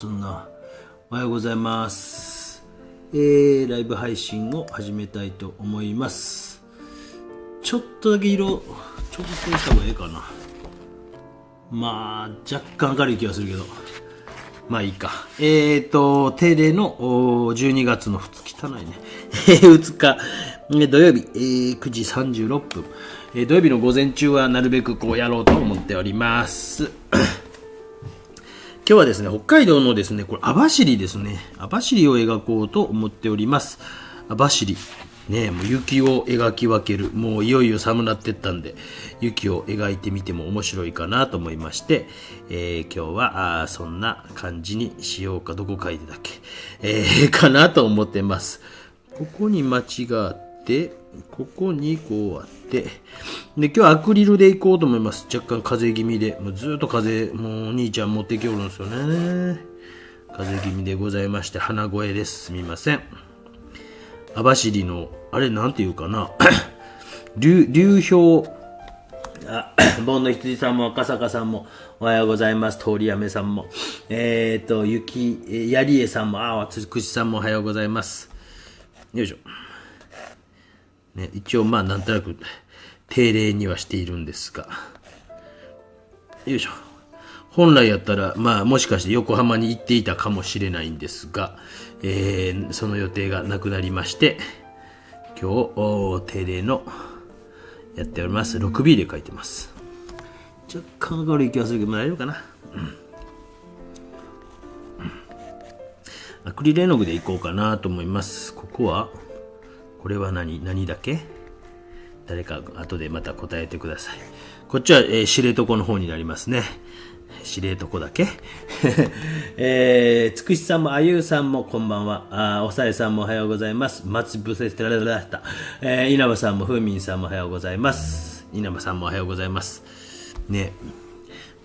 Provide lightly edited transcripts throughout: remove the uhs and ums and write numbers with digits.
おはようございます。ライブ配信を始めたいと思います。ちょっとだけ色調整した方がいいかな。まあ若干明るい気がするけど、まあいいか。定例の12月の2日、汚いね2日土曜日、9時36分、土曜日の午前中はなるべくこうやろうと思っております今日はですね、北海道のですね、これ網走ですね。網走を描こうと思っております。網走。ね、もう雪を描き分ける。もういよいよ寒なってったんで、雪を描いてみても面白いかなと思いまして、今日はそんな感じにしようか。どこ書いてたっけ、かなと思ってます。ここに町があって、ここにこうあって、で、今日はアクリルで行こうと思います。若干風邪気味で、もうずっともうお兄ちゃん持ってきおるんですよね。風邪気味でございまして、鼻声です。すみません。網走の、あれなんていうかな、流氷、盆の羊さんも赤坂さんもおはようございます。通り雨さんも、やりえさんも、つくしさんもおはようございます。よいしょ。ね、一応まあなんとなく定例にはしているんですが、よいしょ。本来やったらまあもしかして横浜に行っていたかもしれないんですが、その予定がなくなりまして、今日定例のやっております。 6B で書いてます。若干明るい気がするけど、大丈夫かな。アクリル絵の具でいこうかなと思います。これは何だけ、誰か後でまた答えてください。こっちは、知床の方になりますね。知床だけつくしさんもあゆうさんもこんばんは。おさえさんもおはようございます。松伏せてられらた。稲葉さんもふうみんさんもおはようございます。稲葉さんもおはようございますね。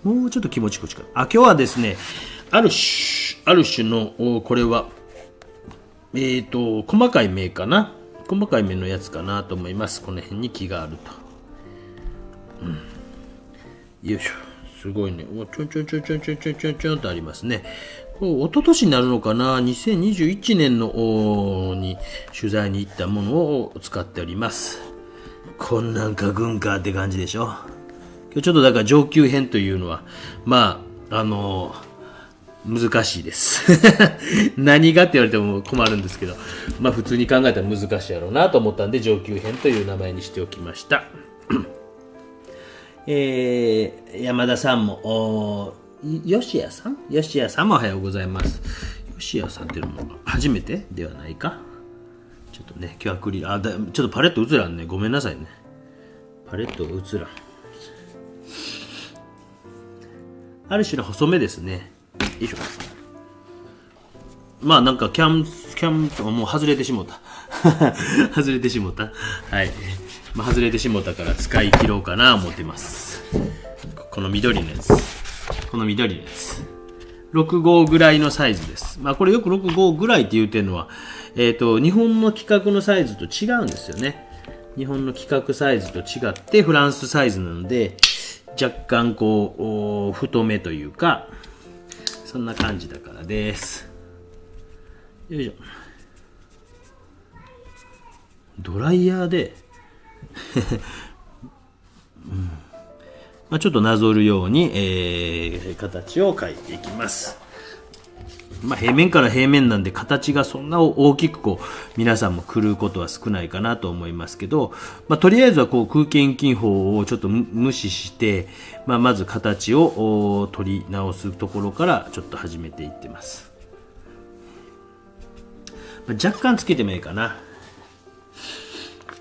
もうちょっと気持ちこっちか。今日はですね、ある種のこれは細かい芽かな。細かい芽のやつかなと思います。この辺に木があると。よいしょ。すごいね。ちょんちょんちょんちょんちょんちょんちょんちょんとありますね。これ一昨年になるのかな。2021年のに取材に行ったものを使っております。こんなん書くんかって感じでしょ。今日ちょっとだから上級編というのは、まあ、難しいです何がって言われても困るんですけど、まあ普通に考えたら難しいやろうなと思ったんで上級編という名前にしておきました山田さんも吉谷さんもおはようございます。吉谷さんっていうのも初めてではないか。ちょっとね、今日アクリルちょっとパレット映らんね。ごめんなさいね。パレット映らん。ある種の細めですね。よいしょ。まあなんかキャンもう外れてしもた外れてしもた。はい、まあ、外れてしもたから使い切ろうかな思ってます。この緑のやつ6号ぐらいのサイズです。まあこれよく6号ぐらいって言うてるのは日本の規格のサイズと違うんですよね。日本の規格サイズと違ってフランスサイズなので若干こう太めというかそんな感じだからです。よいしょ。ドライヤーでまあちょっとなぞるように、形を描いていきます。まあ平面から平面なんで形がそんな大きくこう皆さんも狂うことは少ないかなと思いますけど、まあ、とりあえずはこう空気遠近法をちょっと無視して、まず形を取り直すところからちょっと始めていってます。若干つけてもいいかな。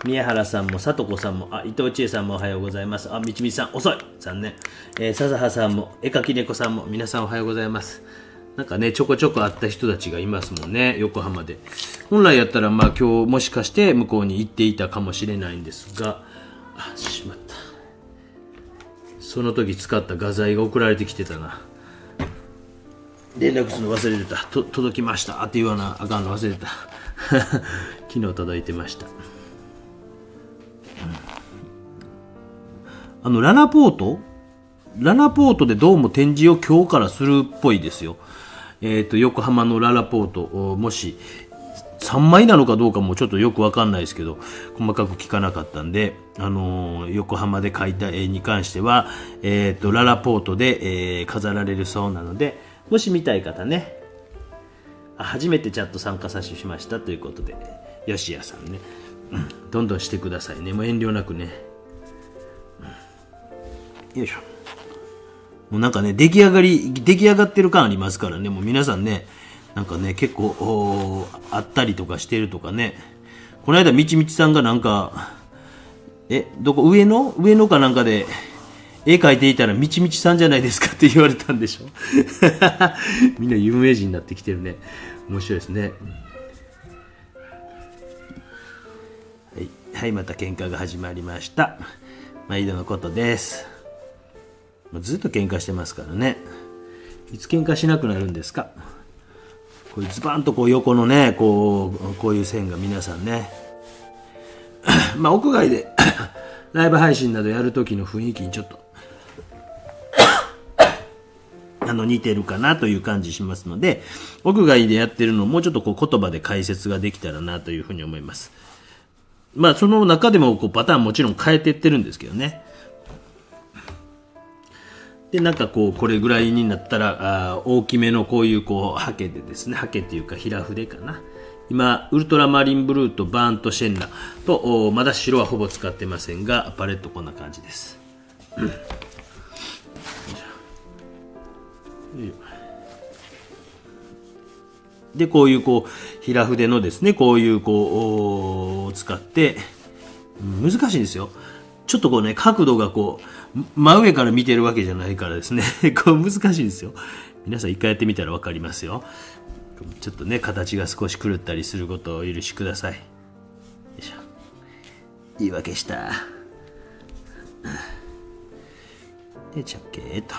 宮原さんも佐藤子さんも伊藤千恵さんもおはようございます。みちみちさん遅い残念。笹葉さんも絵描き猫さんも皆さんおはようございます。なんかねちょこちょこ会った人たちがいますもんね、横浜で。本来やったらまあ今日もしかして向こうに行っていたかもしれないんですが、しまった。その時使った画材が送られてきてたな。連絡するの忘れてた。届きましたって言わなあかんの忘れてた昨日届いてました。ラナポートでどうも展示を今日からするっぽいですよ。横浜のララポート、もし3枚なのかどうかもちょっとよくわかんないですけど、細かく聞かなかったんで、横浜で描いた絵に関しては、ララポートで、飾られるそうなので、もし見たい方ね、初めてチャット参加させしましたということで、吉谷さんね、どんどんしてくださいね。もう遠慮なくね。よいしょ。もうなんかね、出来上がってる感ありますからね、もう皆さんね、なんかね、結構、あったりとかしてるとかね。この間、みちみちさんがなんか、どこ、上野かなんかで、絵描いていたら、みちみちさんじゃないですかって言われたんでしょ。みんな有名人になってきてるね。面白いですね。はい、また喧嘩が始まりました。毎度のことです。ずっと喧嘩してますからね。いつ喧嘩しなくなるんですか。こういうズバンとこう横のね、こういう線が皆さんね。まあ屋外でライブ配信などやるときの雰囲気にちょっと似てるかなという感じしますので、屋外でやってるのをもうちょっとこう言葉で解説ができたらなというふうに思います。まあその中でもこうパターンもちろん変えていってるんですけどね。で、なんかこう、これぐらいになったら、大きめのこういうハケでですね、ハケっていうか平筆かな。今、ウルトラマリンブルーとバーンとシェンラと、まだ白はほぼ使ってませんが、パレットこんな感じです。で、こういう平筆のですね、こういう使って、難しいんですよ。ちょっとね、角度が真上から見てるわけじゃないからですね、難しいですよ。皆さん一回やってみたらわかりますよ。ちょっとね、形が少し狂ったりすることをお許しください。よいしょ。言い訳した。で、チャッケーと。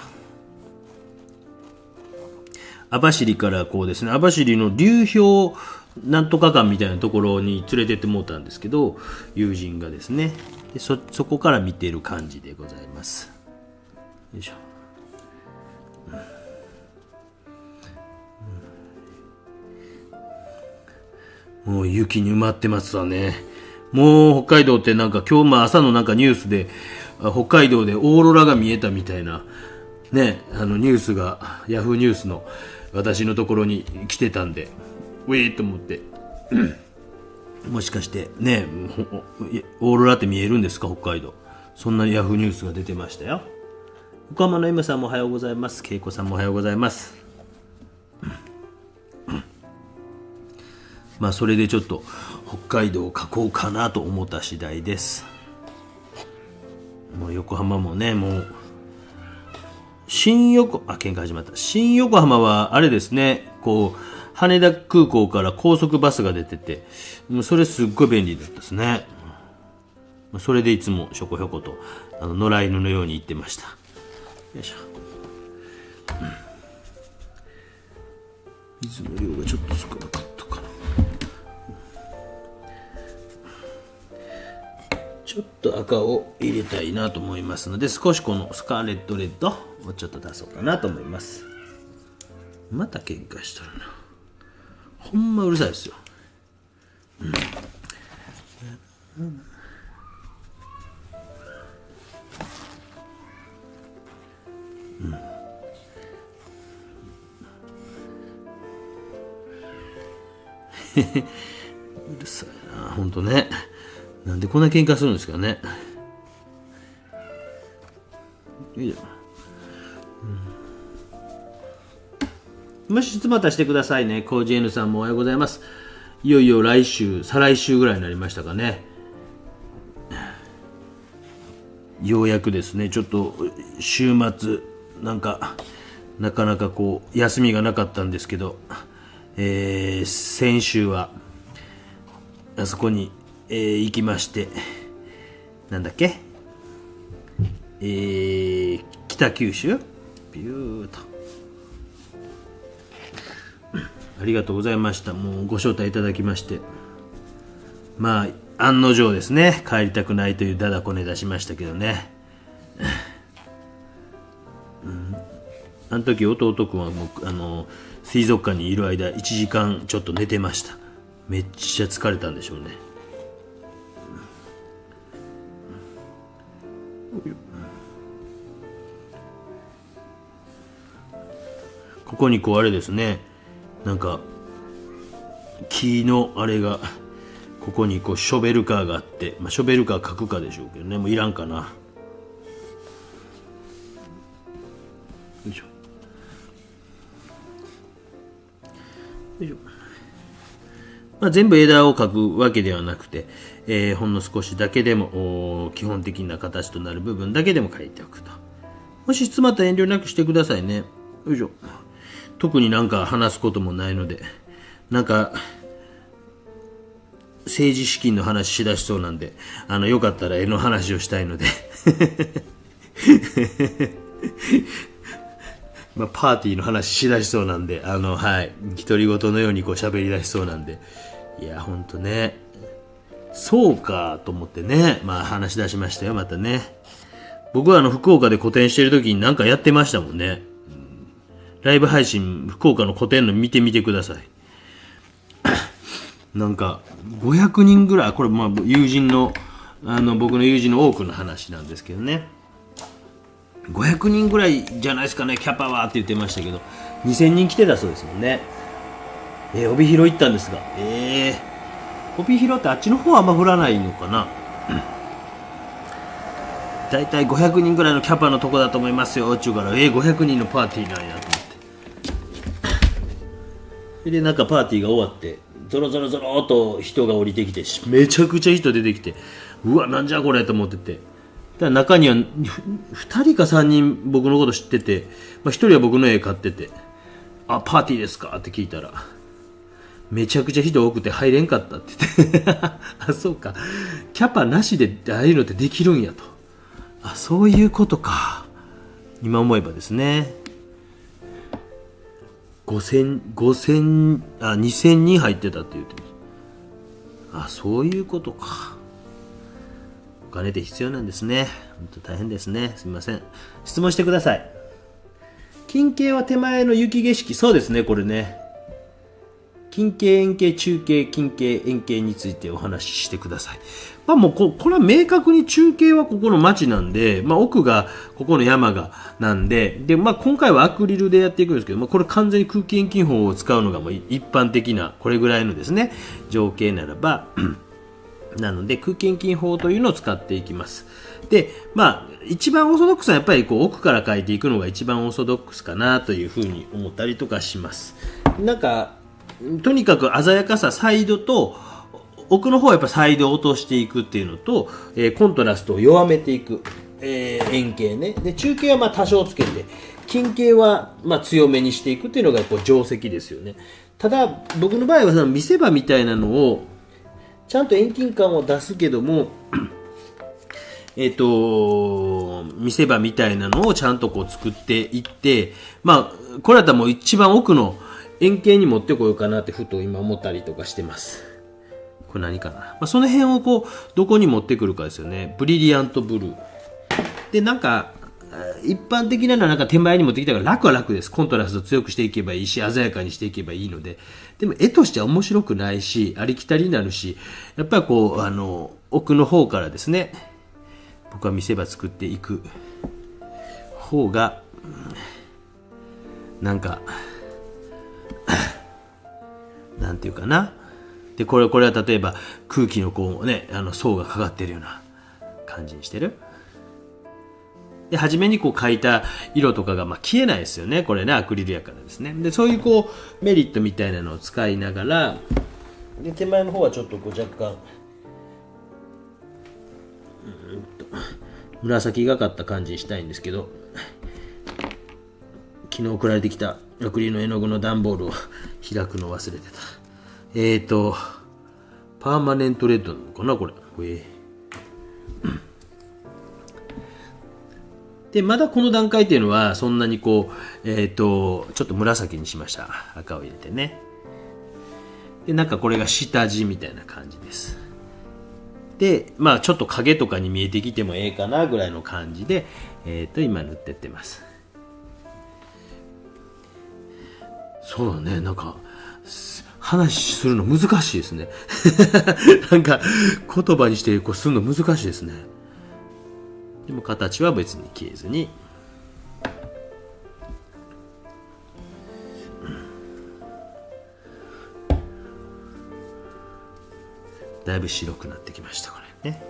網走からですね、網走の流氷なんとか館みたいなところに連れてってもらったんですけど、友人がですね、でそこから見ている感じでございます。よいしょ。もう雪に埋まってますわね。もう北海道ってなんか今日も朝のなんかニュースで北海道でオーロラが見えたみたいなね、ニュースがヤフーニュースの私のところに来てたんで、ウェーと思って。もしかしてね、オーロラって見えるんですか、北海道。そんなヤフーニュースが出てましたよ。横浜の M さんもおはようございます。恵子さんもおはようございます。まあそれでちょっと北海道を描こうかなと思った次第です。もう横浜もね、もう喧嘩始まった。新横浜はあれですね、羽田空港から高速バスが出てて、それすっごい便利だったですね。それでいつもひょこひょこと野良犬のように行ってました。よいしょ。水の量がちょっと少なかったかな。ちょっと赤を入れたいなと思いますので、少しこのスカーレットレッドをちょっと出そうかなと思います。また喧嘩しとるな。ほんまうるさいですよ。うるさいな、ほんとね。なんでこんな喧嘩するんですかね。いいよ。もし質問またしてくださいね。コージエヌさんもおはようございます。いよいよ来週、再来週ぐらいになりましたかね。ようやくですね、ちょっと週末なかなか休みがなかったんですけど、先週はあそこに、行きまして、なんだっけ、北九州ビューとありがとうございました。もうご招待いただきまして、まあ案の定ですね、帰りたくないというだだこね出しましたけどね、あの時弟くんはもう水族館にいる間1時間ちょっと寝てました。めっちゃ疲れたんでしょうね。ここにこうあれですね、なんか木のあれがここにこうショベルカーがあって、ショベルカー書くかでしょうけどね、もういらんかな。よいしょよいしょ。全部枝を描くわけではなくて、ほんの少しだけでも基本的な形となる部分だけでも描いておくと。もし詰まったら遠慮なくしてくださいね。よいしょ。特になんか話すこともないので、なんか政治資金の話しだしそうなんで、よかったら絵の話をしたいのでパーティーの話しだしそうなんで、はい、独り言のようにこう喋り出しそうなんで、いやほんとね、そうかと思ってね、話し出しましたよ。またね、僕は福岡で個展してる時になんかやってましたもんね。ライブ配信、福岡の個展の見てみてください。なんか500人ぐらい、これ友人の僕の友人の多くの話なんですけどね、500人ぐらいじゃないですかね、キャパはって言ってましたけど、2000人来てたそうですもんね。帯広行ったんですが、帯広ってあっちの方はあんま降らないのかな。だいたい500人ぐらいのキャパのとこだと思いますよって言うから、500人のパーティーなんやと思って。でなんかパーティーが終わってゾロゾロゾロと人が降りてきて、めちゃくちゃ人出てきて、うわなんじゃこれと思ってて、だ中には2人か3人僕のこと知ってて、1人は僕の絵買ってて、パーティーですかって聞いたら、めちゃくちゃ人多くて入れんかったって言ってそうか、キャパなしでああいうのってできるんやと。そういうことか、今思えばですね。2000人入ってたって言ってます。そういうことか。お金って必要なんですね。本当大変ですね。すみません。質問してください。近景は手前の雪景色、そうですね、これね。近景、円形、中景、近景、円形についてお話ししてください。もうこれは明確に中景はここの町なんで、奥がここの山がなんで、今回はアクリルでやっていくんですけど、これ完全に空気遠近法を使うのがもう一般的なこれぐらいのですね、情景ならばなので空気遠近法というのを使っていきます。で、一番オーソドックスはやっぱり奥から描いていくのが一番オーソドックスかなというふうに思ったりとかします。なんかとにかく鮮やかさ、サイドと奥の方はやっぱサイドを落としていくっていうのと、コントラストを弱めていく、円形ね。で中形は多少つけて、近形は強めにしていくっていうのが定石ですよね。ただ僕の場合は見せ場みたいなのをちゃんと遠近感を出すけども見せ場みたいなのをちゃんと作っていって、これだったらもう一番奥の円形に持ってこようかなってふと今思ったりとかしてます。これ何かな、その辺をどこに持ってくるかですよね。ブリリアントブルーで、なんか一般的なのはなんか手前に持ってきたから楽は楽です。コントラスト強くしていけばいいし、鮮やかにしていけばいいので、でも絵としては面白くないし、ありきたりになるし、やっぱり奥の方からですね、僕は見せ場作っていく方がなんかなんていうかな。でこれは例えば空気の層がかかってるような感じにしてる。で初めに描いた色とかが消えないですよね。これね、アクリルやからですね。でそういうメリットみたいなのを使いながら、で手前の方はちょっと若干紫がかった感じにしたいんですけど、昨日送られてきたアクリルの絵の具の段ボールを開くの忘れてた。パーマネントレッドなのかなこれ。でまだこの段階っていうのはそんなにちょっと紫にしました。赤を入れてね。でなんかこれが下地みたいな感じです。でちょっと影とかに見えてきてもええかなぐらいの感じで今塗ってってます。そうだね、なんか話するの難しいですね。なんか言葉にしてこうするの難しいですね。でも形は別に消えずに、だいぶ白くなってきましたこれね。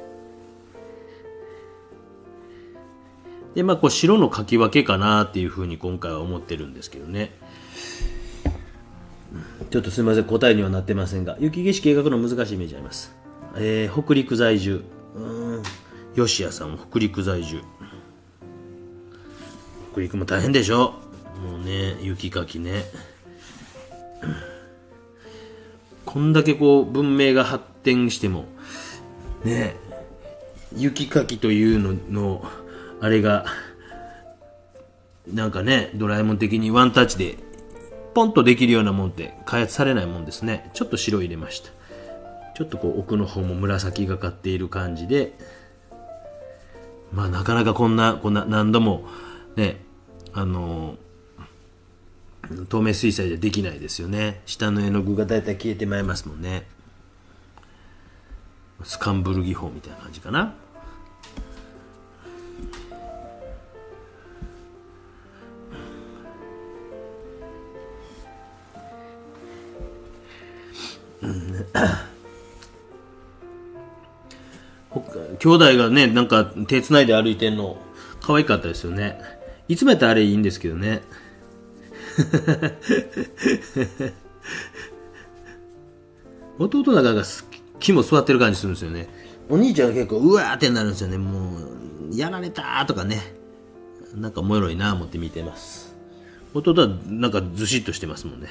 でまあこう白の描き分けかなっていうふうに今回は思ってるんですけどね。ちょっとすみません、答えにはなってませんが、雪景色描くの難しいイメージあります。北陸在住、吉谷さんも北陸在住。北陸も大変でしょ。もうね、雪かきね。こんだけこう文明が発展してもね、雪かきというのあれがなんかね、ドラえもん的にワンタッチでポンとできるようなもんって開発されないもんですね。ちょっと白入れました。ちょっとこう奥の方も紫がかっている感じで、まあなかなかこんな何度もね、透明水彩でできないですよね。下の絵の具がだいたい消えてまいりますもんね。スカンブル技法みたいな感じかな。兄弟がね、なんか手つないで歩いてんの可愛かったですよね。いつもやったらあれいいんですけどね。弟なんかが木も座ってる感じするんですよね。お兄ちゃんが結構うわーってなるんですよね。もうやられたーとかね、なんかおもろいなー思って見てます。弟はなんかずしっとしてますもんね。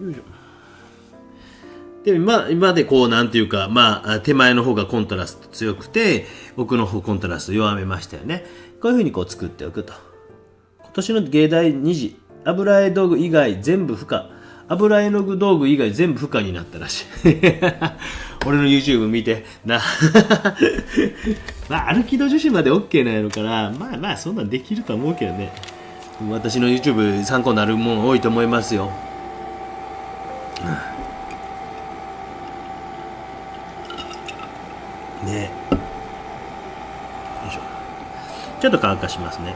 よいしょ。で今でこうなんていうか、まあ手前の方がコントラスト強くて奥の方コントラスト弱めましたよね。こういう風にこう作っておくと。今年の芸大2次油絵道具以外全部不可、油絵の具道具以外全部不可になったらしい。俺の YouTube 見てな。まあ歩き戸樹脂まで OK なんやろから、まあそんなんできると思うけどね。私の YouTube 参考になるもの多いと思いますよ。ね、よいしょ。ちょっと乾かしますね。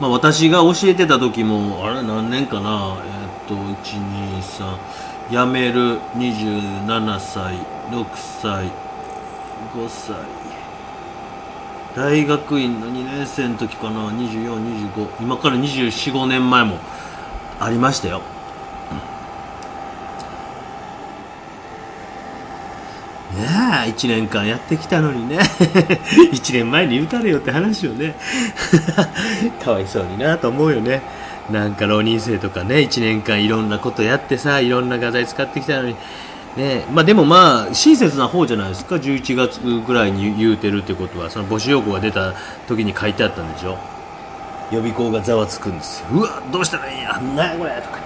まあ私が教えてた時もあれ何年かな、123辞める27歳6歳5歳大学院の2年生の時かな、2425、今から24、5年前もありましたよ。ねえ、1年間やってきたのにね。1年前に言うたれよって話をね。かわいそうになと思うよね。なんか浪人生とかね、1年間いろんなことやってさ、いろんな画材使ってきたのにね。まあでもまあ親切な方じゃないですか。11月ぐらいに言うてるってことは、その募集要項が出た時に書いてあったんでしょ。予備校がざわつくんですよ。うわ、どうしたらいいんや、なんやこれとか。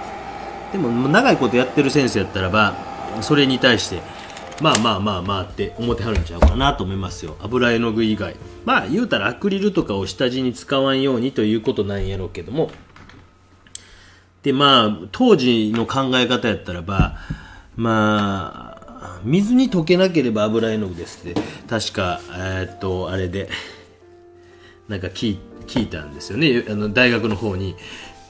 でも長いことやってる先生やったらば、それに対してまあって思ってはるんちゃうかなと思いますよ。油絵の具以外、まあ言うたらアクリルとかを下地に使わんようにということなんやろうけども、でまあ当時の考え方やったらば、まあ水に溶けなければ油絵の具ですって確かあれでなんか聞いたんですよね。大学の方に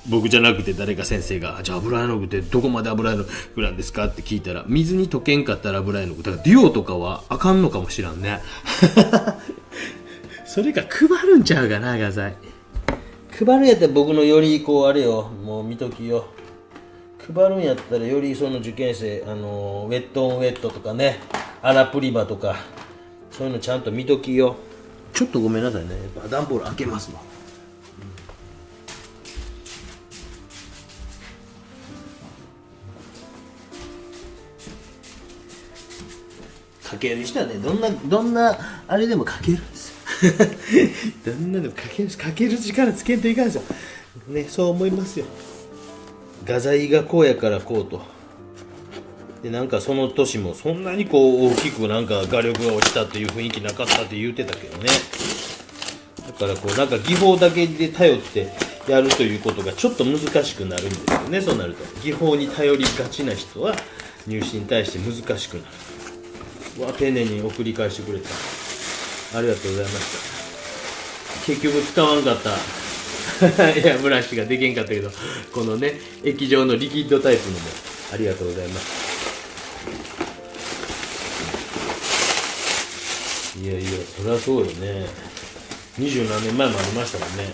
僕じゃなくて誰か先生が、じゃあ油絵の具ってどこまで油絵の具なんですかって聞いたら、水に溶けんかったら油絵の具だから、デュオとかはあかんのかもしらんね。それか配るんちゃうかな、画材配るんやったら僕のよりこうあれよ、もう見ときよ。配るんやったらよりその受験生ウェットオンウェットとかね、アラプリバとかそういうのちゃんと見ときよ。ちょっとごめんなさいね、段ボール開けますわ。書ける人はね、どんなあれでも書けるんですよ。どんなでも書けるんです。書ける力つけんといかんですよ。ね、そう思いますよ。画材がこうやからこうと。でなんかその年もそんなにこう大きくなんか画力が落ちたっていう雰囲気なかったって言ってたけどね。だからこうなんか技法だけで頼ってやるということがちょっと難しくなるんですよね。そうなると技法に頼りがちな人は入試に対して難しくなる。丁寧に送り返してくれた。ありがとうございました。結局使わんかったエアブラシができんかったけど、このね液状のリキッドタイプのもありがとうございます。いやいや、そりゃそうよね。20何年前もありましたもんね。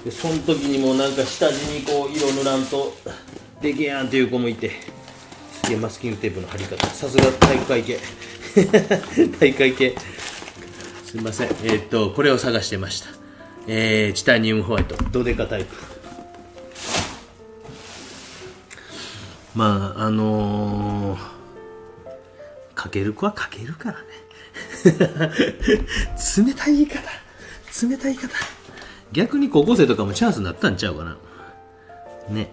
でその時にもなんか下地にこう色塗らんとできやんっていう子もいて、すげえマスキングテープの貼り方、さすが体育会系体育会系。すいません、これを探してました。チタニウムホワイトドデカタイプ。まあかける子はかけるからね冷たい言い方、冷たい言い方。逆に高校生とかもチャンスになったんちゃうかなね。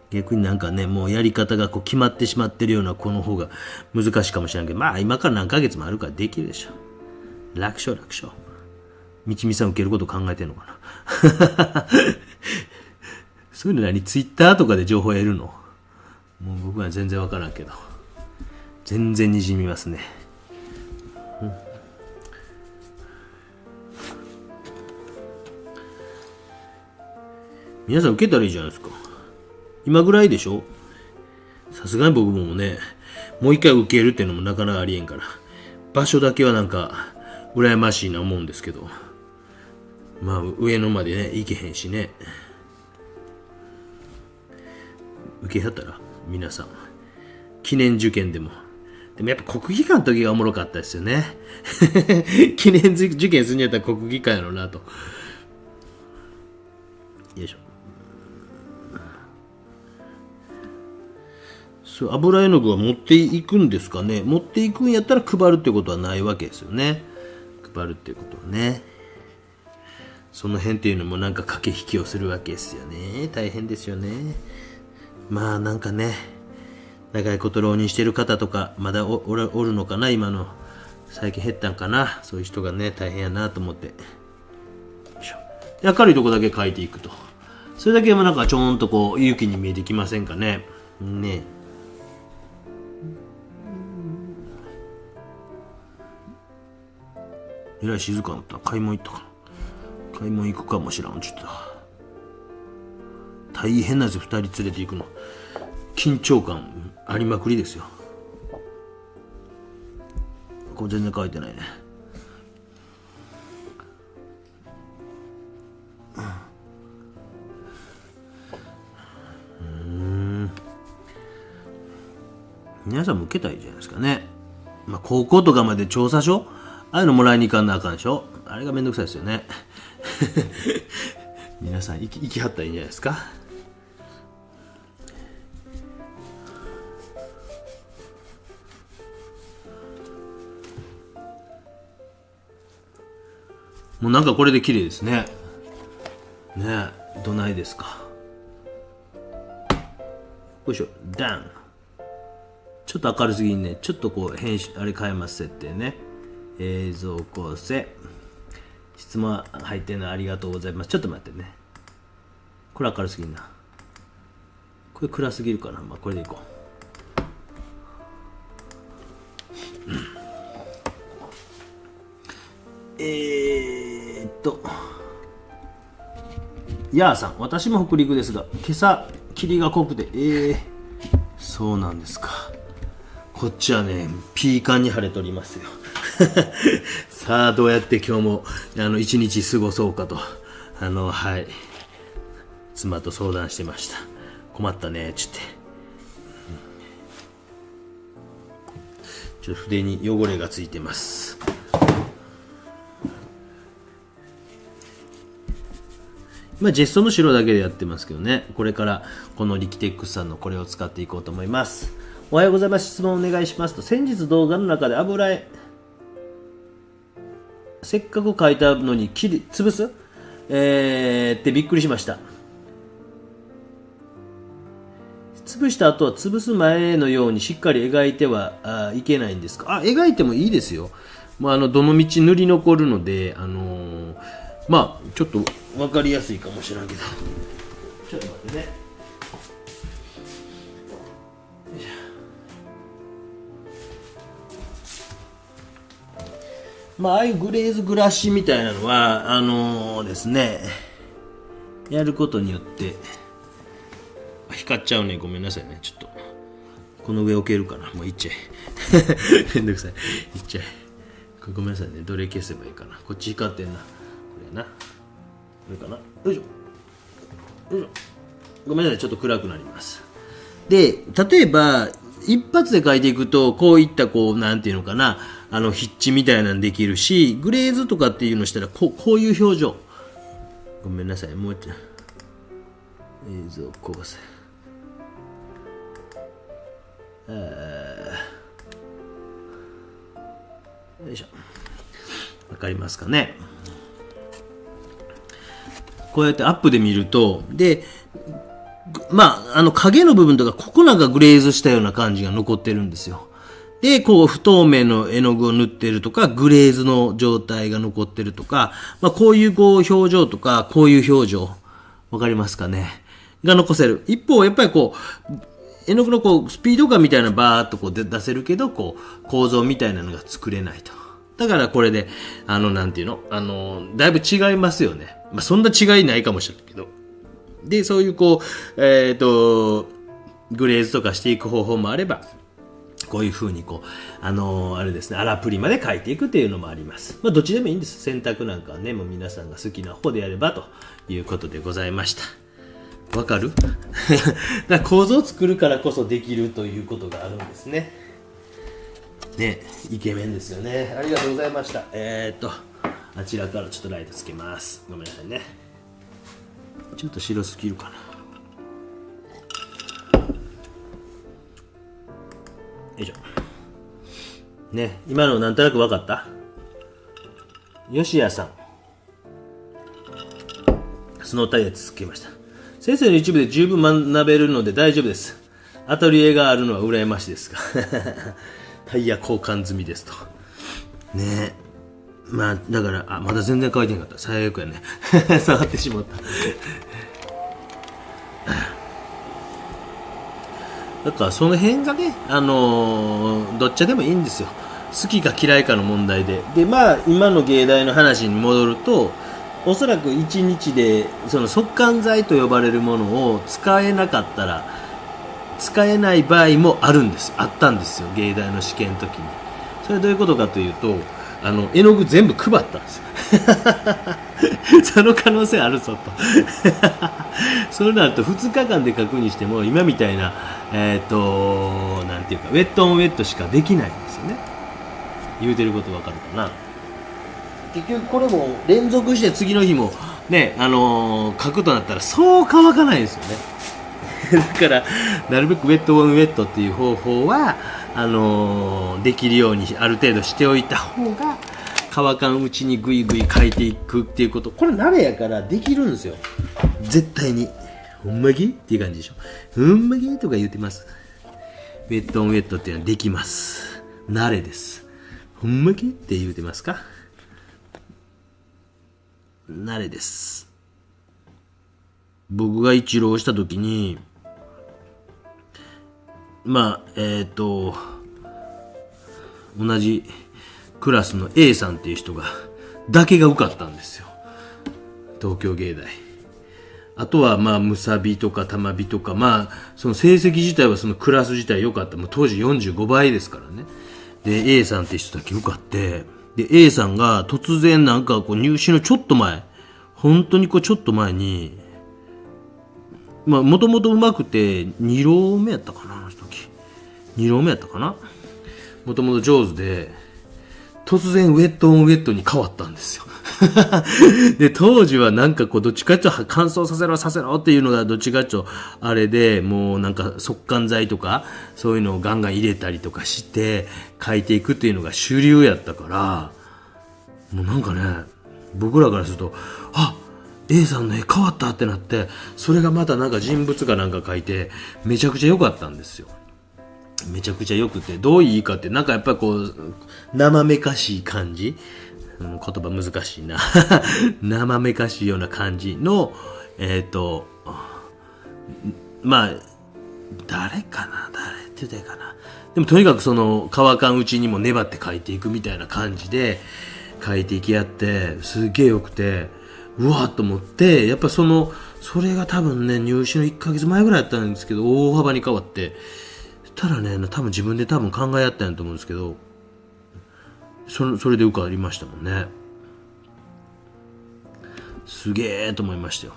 逆になんかね、もうやり方がこう決まってしまってるような子の方が難しいかもしれないけど、まあ今から何ヶ月もあるからできるでしょ。楽勝楽勝。みちみさん受けること考えてんのかなそういうの何、ツイッターとかで情報得るの？もう僕は全然わからんけど、全然にじみますね。皆さん受けたらいいじゃないですか。今ぐらいでしょ。さすがに僕もね、もう一回受けるっていうのもなかなかありえんから、場所だけはなんか羨ましいな思うんですけど、まあ上野までね行けへんしね。受けはったら皆さん記念受験でも。でもやっぱ国技館の時がおもろかったですよね記念受験するんやったら国技館やろうなと。よいしょ。そう、油絵の具は持っていくんですかね。持っていくんやったら配るってことはないわけですよね。配るってことはね、その辺っていうのもなんか駆け引きをするわけですよね。大変ですよね。まあなんかね、長いこと浪人してる方とかまだおるのかな。今の最近減ったんかな。そういう人がね大変やなと思って。よいしょ。で明るいとこだけ描いていくと、それだけもなんかちょんとこう勇気に見えてきませんかね。ねえらい静かになった。買い物行ったかな。買い物行くかもしらん。ちょっと大変なんですよ、2人連れて行くの。緊張感ありまくりですよ。これ全然書いてないね。皆さんも受けたらいいじゃないですかね。まあ高校とかまで調査書ああいうのもらいに行かんなあかんでしょ。あれがめんどくさいですよね皆さん行きはったらいいんじゃないですか。もうなんかこれで綺麗ですね。ねえ、どないですか。よいしょ、ダン。ちょっと明るすぎんね。ちょっとこう編集あれ変えます。設定ね。映像構成。質問入ってるのありがとうございます。ちょっと待ってね。これ明るすぎんな。これ暗すぎるかな。まあこれでいこう。ヤーさん、私も北陸ですが、今朝霧が濃くて、そうなんですか。こっちはね、ピーカンに晴れとりますよさあどうやって今日も一日過ごそうかとはい、妻と相談してました。困ったねちって、ちょっと筆に汚れがついてます。まあ、ジェストの白だけでやってますけどね。これからこのリキテックスさんのこれを使っていこうと思います。おはようございます。質問お願いしますと、先日動画の中で油絵せっかく描いたのに潰す、ってびっくりしました。潰した後は潰す前のようにしっかり描いてはいけないんですか。描いてもいいですよ。まあ、どの道塗り残るので、まあちょっと分かりやすいかもしれんけど、ちょっと待ってね。まあ、ああいうグレーズグラッシュみたいなのはですね、やることによって光っちゃうね。ごめんなさいね。ちょっとこの上置けるかな。もういっちゃえ。めんどくさい。いっちゃえ。ごめんなさいね。どれ消せばいいかな。こっち光ってんな。これやな。これかな。よいしょ。よいしょ。ごめんなさい。ちょっと暗くなります。で、例えば一発で描いていくと、こういったなんていうのかな、筆致みたいなのできるし、グレーズとかっていうのしたらこういう表情。ごめんなさい。もう一度。映像構成。よいしょ。わかりますかね。こうやってアップで見ると、で、まあ、影の部分とか、ここなんかグレーズしたような感じが残ってるんですよ。で、不透明の絵の具を塗ってるとか、グレーズの状態が残ってるとか、まあ、こういう表情とか、こういう表情、わかりますかね。が残せる。一方、やっぱり絵の具のスピード感みたいなバーっと出せるけど、構造みたいなのが作れないと。だからこれで、なんていうのだいぶ違いますよね。まあ、そんな違いないかもしれないけど。で、そういうグレーズとかしていく方法もあれば、こういう風にあれですね、アラプリまで描いていくっていうのもあります。まあ、どっちでもいいんです。選択なんかはね、もう皆さんが好きな方でやればということでございました。わかる？だから構造を作るからこそできるということがあるんですね。ね、イケメンですよね。ありがとうございました。あちらからちょっとライトつけます。ごめんなさいね。ちょっと白すぎるかな。よいしょ。ね、今のなんとなく分かった？吉谷さん。そのタイヤつけました。先生の一部で十分学べるので大丈夫です。アトリエがあるのは羨ましいですが。タイヤ交換済みですと。ねえ。まあ、だから、まだ全然乾いてなかった。最悪やね。触ってしまった。だからその辺がね、どっちでもいいんですよ。好きか嫌いかの問題で。で、まあ、今の芸大の話に戻ると、おそらく1日で、その速乾剤と呼ばれるものを使えなかったら、使えない場合もあるんです。あったんですよ。芸大の試験の時に。それはどういうことかというと、絵の具全部配ったんですよ。その可能性あるぞと。そうなると2日間で書くにしても今みたいななんていうかウェットオンウェットしかできないんですよね。言うてることわかるかな。結局これも連続して次の日もね書くとなったらそう乾かないですよね。だからなるべくウェットオンウェットっていう方法はできるようにある程度しておいた方が乾かんうちにグイグイ書いていくっていうこと、これ慣れやからできるんですよ。絶対に。ほんまきっていう感じでしょ。ほんまきとか言ってます。ウェットオンウェットっていうのはできます。慣れです。ほんまきって言ってますか？慣れです。僕が一浪した時にまあ同じクラスの A さんっていう人だけが受かったんですよ。東京芸大。あとはまあムサビとかタマビとか、まあその成績自体はそのクラス自体良かった。もう当時45倍ですからね。で A さんって人だけ受かって、で A さんが突然なんか入試のちょっと前、本当にちょっと前に、まあもともと上手くて2浪目やったかな、あの時。2浪目やったかな。もともと上手で、突然ウェットオンウェットに変わったんですよ。で、当時はなんかどっちかっていうと乾燥させろっていうのがどっちかっていうとあれで、もうなんか速乾剤とかそういうのをガンガン入れたりとかして書いていくっていうのが主流やったから、もうなんかね、僕らからすると、A さんの絵変わったってなって、それがまたなんか人物かなんか書いてめちゃくちゃ良かったんですよ。めちゃくちゃ良くて、どういいかってなんかやっぱり生めかしい感じ言葉難しいな。生めかしいような感じの、まあ、誰って言ったらいいかな。でもとにかくその乾かんうちにも粘って書いていくみたいな感じで書いていきやって、すげえよくて、うわーっと思って、やっぱそれが多分ね、入試の1ヶ月前ぐらいだったんですけど、大幅に変わって、そしたらね、多分自分で考えやったんやと思うんですけど、それで受かりましたもんね。すげえと思いましたよ。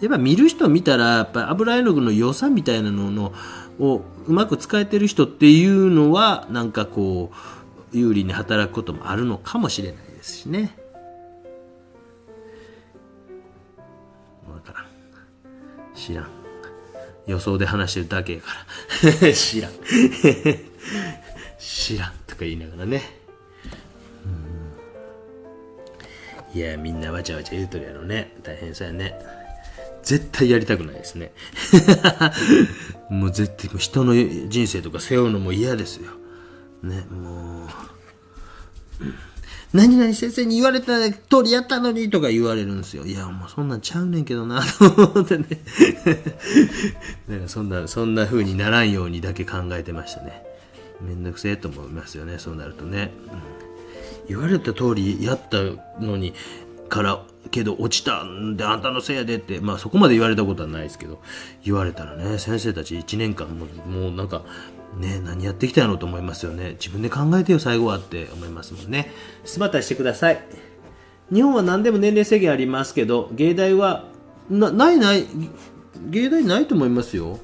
やっぱ見る人見たら、やっぱ油絵の具の良さみたいなのをうまく使えてる人っていうのは、なんかこう、有利に働くこともあるのかもしれないですしね。わからん。知らん。予想で話してるだけやから。知らん。知らんとか言いながらね。いや、みんなわちゃわちゃ言うとるやろね。大変そうやね。絶対やりたくないですね。もう絶対人の人生とか背負うのも嫌ですよ。ね、もう。何々先生に言われた通りやったのにとか言われるんですよ。いや、もうそんなんちゃうねんけどなと思ってね。なんかそんな風にならんようにだけ考えてましたね。めんどくせえと思いますよね、そうなるとね。言われた通りやったのにけど落ちたんであんたのせいやでって、まあそこまで言われたことはないですけど、言われたらね、先生たち1年間もうなんかね、何やってきたのと思いますよね。自分で考えてよ最後はって思いますもんね。質問してください。日本は何でも年齢制限ありますけど、芸大は芸大ないと思いますよ。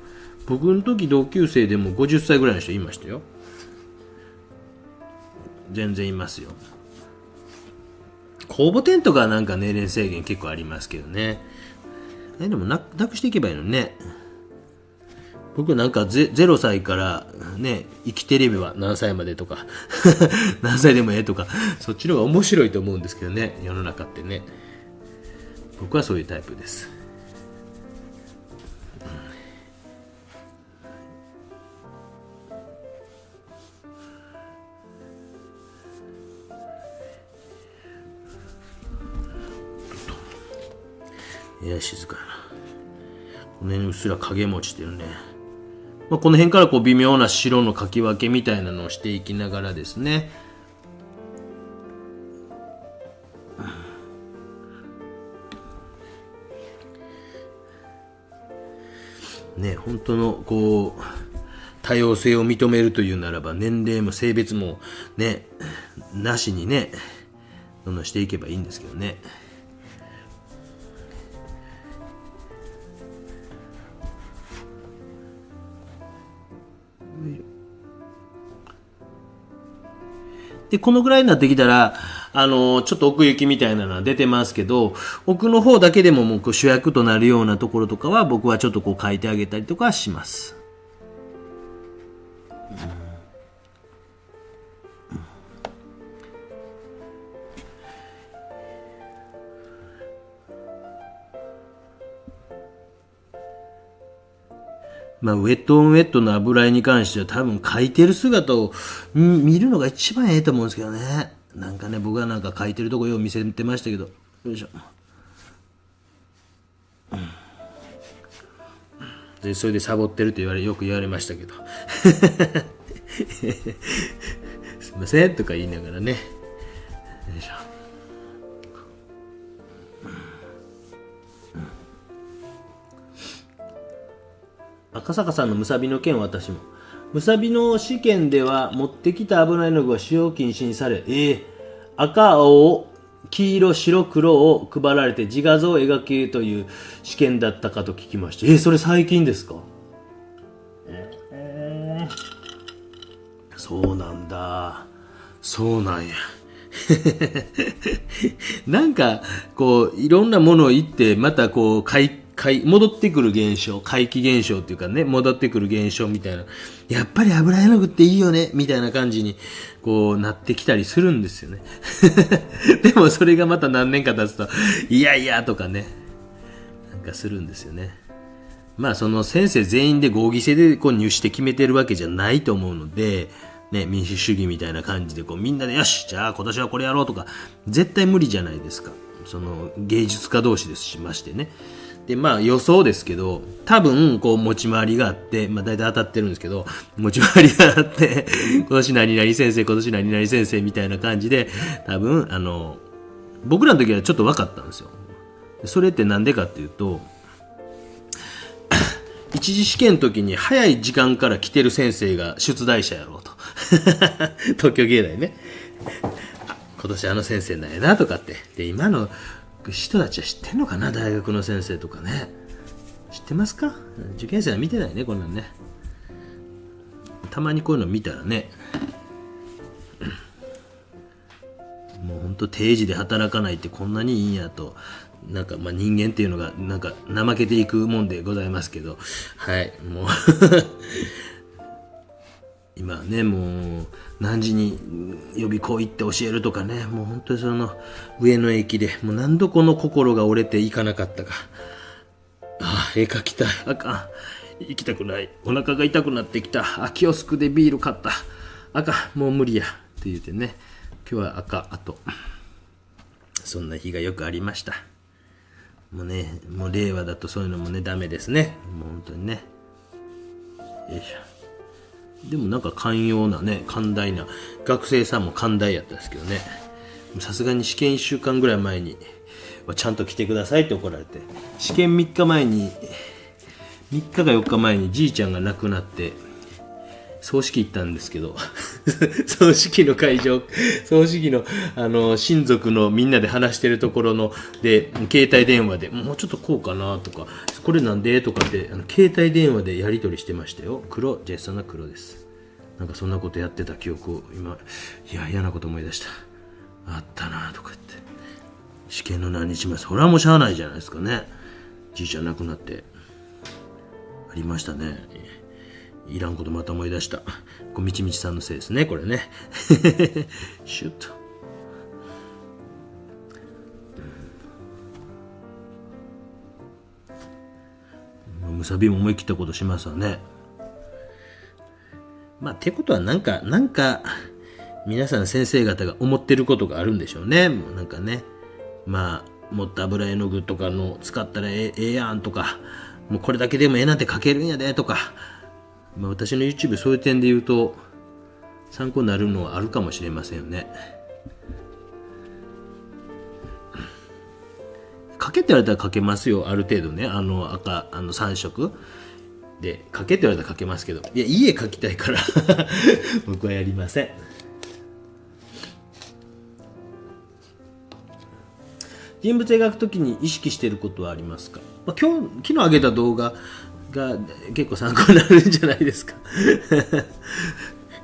僕の時同級生でも50歳ぐらいの人いましたよ。全然いますよ。公募展とかなんか年齢制限結構ありますけどね。でもなくしていけばいいのね。僕なんか0歳からね、生きてれば何歳までとか何歳でもええとか、そっちの方が面白いと思うんですけどね、世の中ってね。僕はそういうタイプです。いや、静かやな。この辺にうっすら影も落ちてるね。まあ、この辺からこう微妙な白のかき分けみたいなのをしていきながらですね。ね、本当のこう多様性を認めるというならば、年齢も性別もね、なしにね、どんどんしていけばいいんですけどね。で、このぐらいになってきたら、ちょっと奥行きみたいなのは出てますけど、奥の方だけでももう主役となるようなところとかは僕はちょっとこう書いてあげたりとかします。まあ、ウェットオンウェットの油絵に関しては多分描いてる姿を見るのが一番ええと思うんですけどね。なんかね、僕はなんか描いてるとこよう見せてましたけど。よいしょ。でそれでサボってるとよく言われましたけど。すいませんとか言いながらね。よいしょ。赤坂さんのむさびの件は私も。むさびの試験では持ってきた油絵の具は使用禁止にされ、赤、青、黄色、白、黒を配られて自画像を描けという試験だったかと聞きました。それ最近ですか？そうなんだ。そうなんや。なんか、こう、いろんなものを言って、またこう、戻ってくる現象、怪奇現象っていうかね、戻ってくる現象みたいな。やっぱり油絵の具っていいよね、みたいな感じに、こう、なってきたりするんですよね。でもそれがまた何年か経つと、いやいやとかね、なんかするんですよね。まあその先生全員で合議制でこう入試して決めてるわけじゃないと思うので、ね、民主主義みたいな感じでこうみんなでよしじゃあ今年はこれやろうとか絶対無理じゃないですか。その芸術家同士ですしましてね。でまあ予想ですけど多分こう持ち回りがあって、まあ大体当たってるんですけど持ち回りがあって今年何々先生今年何々先生みたいな感じで多分僕らの時はちょっと分かったんですよ。それってなんでかっていうと一次試験の時に早い時間から来てる先生が出題者やろうと東京芸大ね今年先生なんやなとかってで今の人たちは知ってんのかな大学の先生とかね知ってますか。受験生は見てないねこんなんね。たまにこういうの見たらねもうほんと定時で働かないってこんなにいいんやとなんかまあ人間っていうのがなんか怠けていくもんでございますけどはいもう今ねもう何時に予備校行って教えるとかねもう本当にその上野駅でもう何度この心が折れていかなかったか。ああ絵描きたいあかん行きたくないお腹が痛くなってきたあキオスクでビール買ったあかんもう無理やって言ってね今日は赤あとそんな日がよくありました。もうねもう令和だとそういうのもねダメですねもう本当にねよいしょ。でもなんか寛容なね寛大な学生さんも寛大やったんですけどねさすがに試験1週間ぐらい前にちゃんと来てくださいって怒られて試験3日前に3日か4日前にじいちゃんが亡くなって葬式行ったんですけど葬式の会場葬式の親族のみんなで話してるところので携帯電話でもうちょっとこうかなとかこれなんでとかって携帯電話でやり取りしてましたよ。黒ジェイソンが黒です。なんかそんなことやってた記憶を今いや嫌なこと思い出したあったなとか言って試験の何日前それはもうしゃあないじゃないですかね。じいちゃん亡くなってありましたね。いらんことまた思い出した。みちみちさんのせいですねこれねシュッとむさびも思い切ったことしますわね。まあってことはなんか皆さん先生方が思ってることがあるんでしょうね。もうなんかねまあもっと油絵の具とかの使ったらええやんとかもうこれだけでも絵なんて描けるんやでとか、まあ、私の YouTube そういう点で言うと参考になるのはあるかもしれませんよね。描けって言われたら描けますよある程度ね赤3色で描けって言われたら描けますけどいや家描きたいから僕はやりません。人物描くときに意識していることはありますか。まあ、昨日上げた動画が結構参考になるんじゃないですか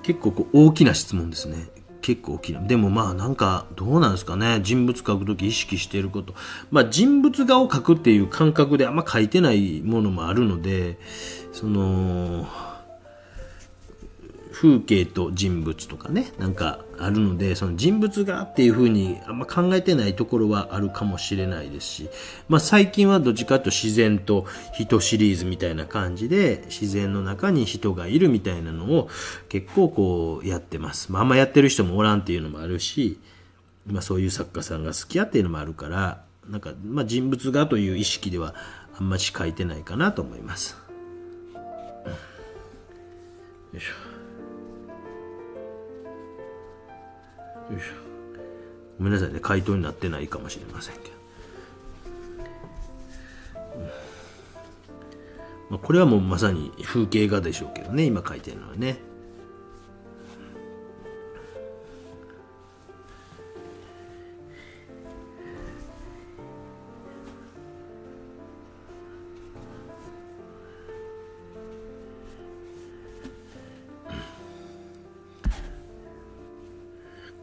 結構大きな質問ですね。結構大きなでもまあなんかどうなんですかね。人物描くとき意識していること、まあ、人物画を描くっていう感覚であんま描いてないものもあるのでその風景と人物とかねなんかあるのでその人物画っていう風にあんま考えてないところはあるかもしれないですし、まあ、最近はどっちかというと自然と人シリーズみたいな感じで自然の中に人がいるみたいなのを結構こうやってます。まあ、あんまやってる人もおらんっていうのもあるし、まあ、そういう作家さんが好きやっていうのもあるからなんか、まあ、人物画という意識ではあんまり描いてないかなと思います。よいしょよいしょ。ごめんなさいね回答になってないかもしれませんけど、まあ、これはもうまさに風景画でしょうけどね今描いてるのはね。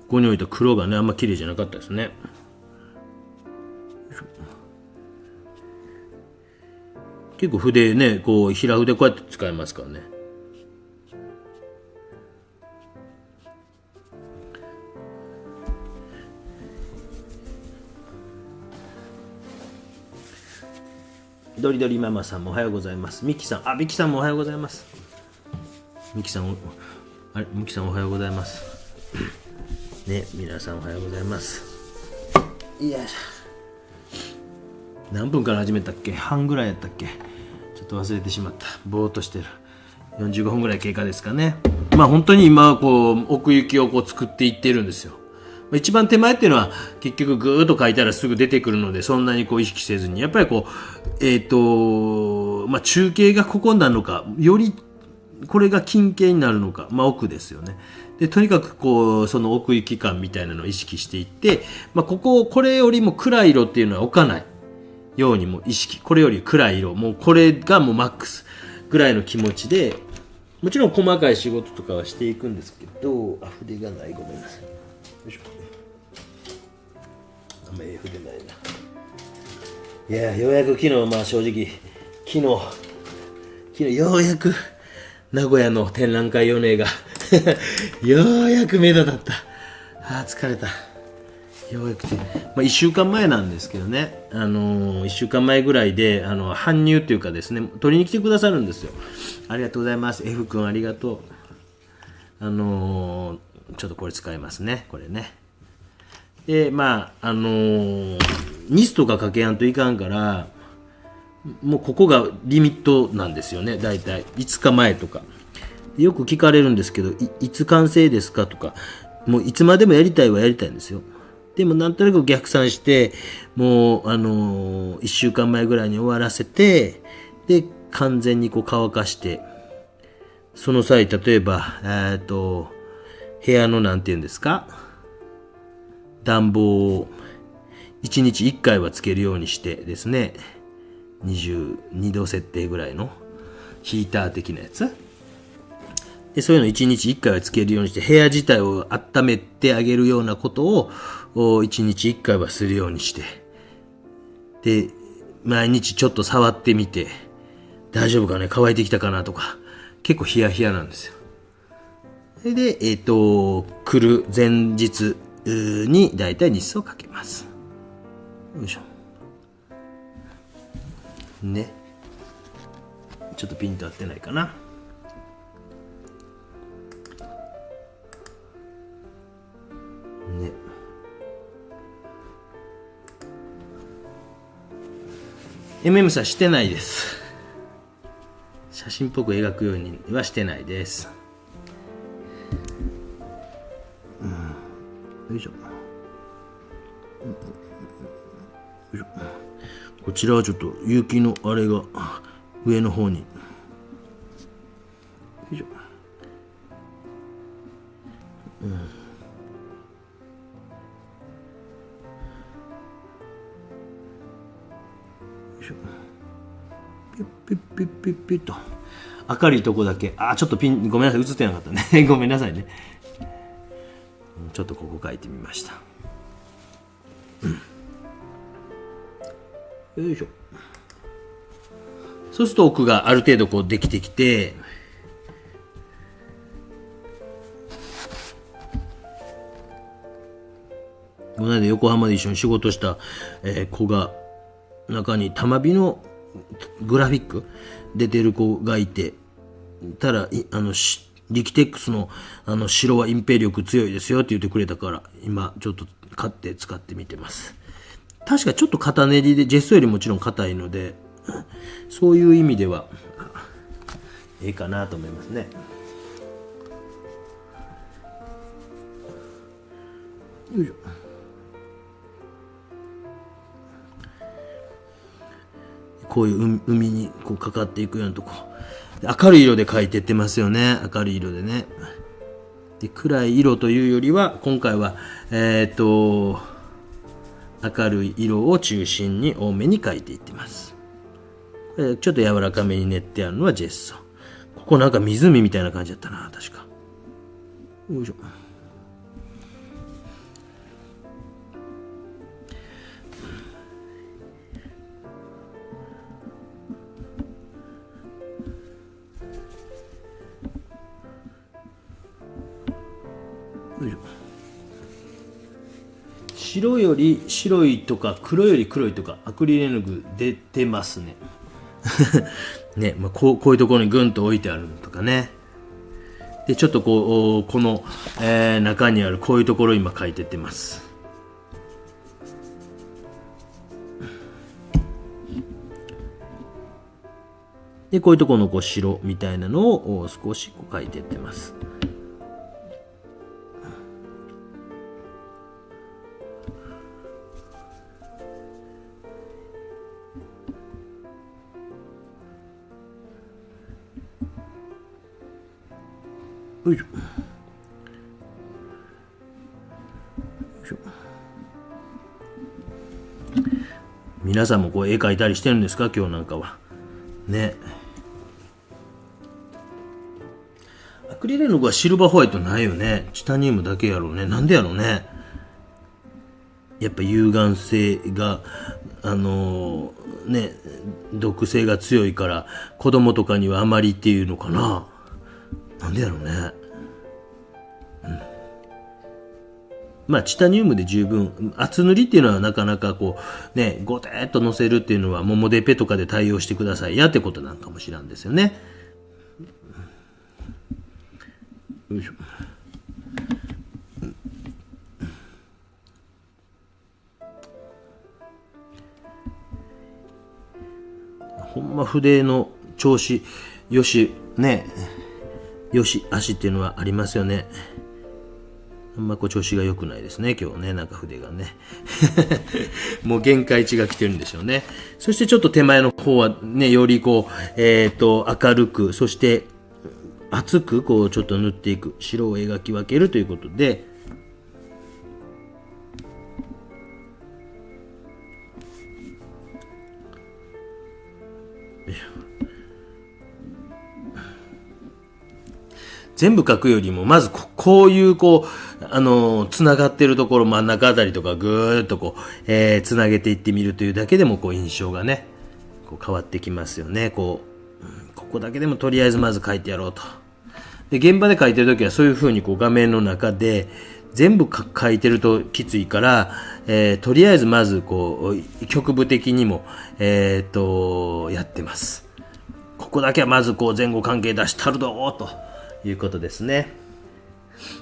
ここに置いた黒がねあんま綺麗じゃなかったですね。結構筆ねこう平筆こうやって使えますからね。ドリドリママさんもおはようございます。ミキさんもおはようございます。ミキさんあれ、むきさんおはようございます。ね、皆さんおはようございます。いや、何分から始めたっけ？半ぐらいやったっけ？ちょっと忘れてしまった。ぼーっとしてる。45分ぐらい経過ですかね。まあ本当に今こう奥行きをこう作っていってるんですよ。一番手前っていうのは結局ぐーっと書いたらすぐ出てくるので、そんなにこう意識せずに、やっぱりこう中継がここになるのか、よりこれが近景になるのか、奥ですよね。でとにかくこうその奥行き感みたいなのを意識していって、これよりも暗い色っていうのは置かないようにも意識、これより暗い色、もうこれがもうマックスぐらいの気持ちで、もちろん細かい仕事とかはしていくんですけど、筆がない、ごめんなさい。よいしょ。あんまり筆ないな。いや、ようやく昨日、正直昨日ようやく名古屋の展覧会予定がようやく目処だった。疲れた。ようやくて、1週間前なんですけどね、1週間前ぐらいで搬入というかですね、取りに来てくださるんですよ。ありがとうございます。 F 君ありがとう。ちょっとこれ使いますね、これね。でニスとかかけやんといかんから、もうここがリミットなんですよね。だいたい5日前とかよく聞かれるんですけど、いつ完成ですかとか、もういつまでもやりたいはやりたいんですよ。でもなんとなく逆算して、もう1週間前ぐらいに終わらせて、で完全にこう乾かして、その際例えば部屋のなんていうんですか、暖房を1日1回はつけるようにしてですね、22度設定ぐらいのヒーター的なやつで、そういうの1日1回はつけるようにして、部屋自体を温めてあげるようなことを1日1回はするようにして、で毎日ちょっと触ってみて、大丈夫かね、乾いてきたかなとか、結構ヒヤヒヤなんですよ。それで来る前日にだいたい日数をかけます。よいしょね。ちょっとピンと合ってないかな。ね。MM さんしてないです。写真っぽく描くようにはしてないです。よいしょ。こちらはちょっと雪のあれが上の方に。よいしょ。よいしょ。ピュッピュッピュッピュッピュッと。明るいとこだけ。ちょっとピン、ごめんなさい、映ってなかったね。ごめんなさいね。ちょっとここ書いてみました。よいしょ。そうすると奥がある程度こうできてきて、この間横浜で一緒に仕事した、子が中に玉火のグラフィック出てる子がいて、たらリキテックスの白は隠蔽力強いですよって言ってくれたから、今ちょっと買って使ってみてます。確かちょっと型練りで、ジェストよりもちろん硬いので、そういう意味ではええかなと思いますね。よいしょ。こういう海にこうかかっていくようなとこ、明るい色で描いてってますよね。明るい色でね。で暗い色というよりは、今回は明るい色を中心に多めに描いていってます。これちょっと柔らかめに練ってあるのはジェッソ。ここなんか湖みたいな感じだったな、確か。よいしょ。白より白いとか黒より黒いとかアクリル絵の具出てますね。ね、こういうところにグンと置いてあるのとかね。でちょっとこうこの、中にあるこういうところを今書いてってます。でこういうところのこう白みたいなのを少しこう書いてってます。よいしょ。よいしょ。皆さんもこう絵描いたりしてるんですか、今日なんかは。ね。アクリル絵の具はシルバーホワイトないよね。チタニウムだけやろうね。なんでやろうね。やっぱ有眼性がね毒性が強いから子供とかにはあまりっていうのかな。なんでやろうね。まあチタニウムで十分。厚塗りっていうのはなかなかこうねゴテッと乗せるっていうのはモモデペとかで対応してくださいやってことなんかもしらんですよね。よいしょ。ほんま筆の調子よしねよし足っていうのはありますよね。あんまこう調子が良くないですね今日ね。なんか筆がねもう限界値が来てるんでしょうね。そしてちょっと手前の方はねよりこう明るくそして厚くこうちょっと塗っていく白を描き分けるということで全部描くよりもまずこういうこうつながってるところ真ん中あたりとかぐーっとこう、つなげていってみるというだけでもこう印象がねこう変わってきますよね。ここだけでもとりあえずまず描いてやろうと。で現場で描いてる時はそういう風にこう画面の中で全部描いてるときついから、とりあえずまずこう局部的にもやってます。ここだけはまずこう前後関係出したるどーということですね。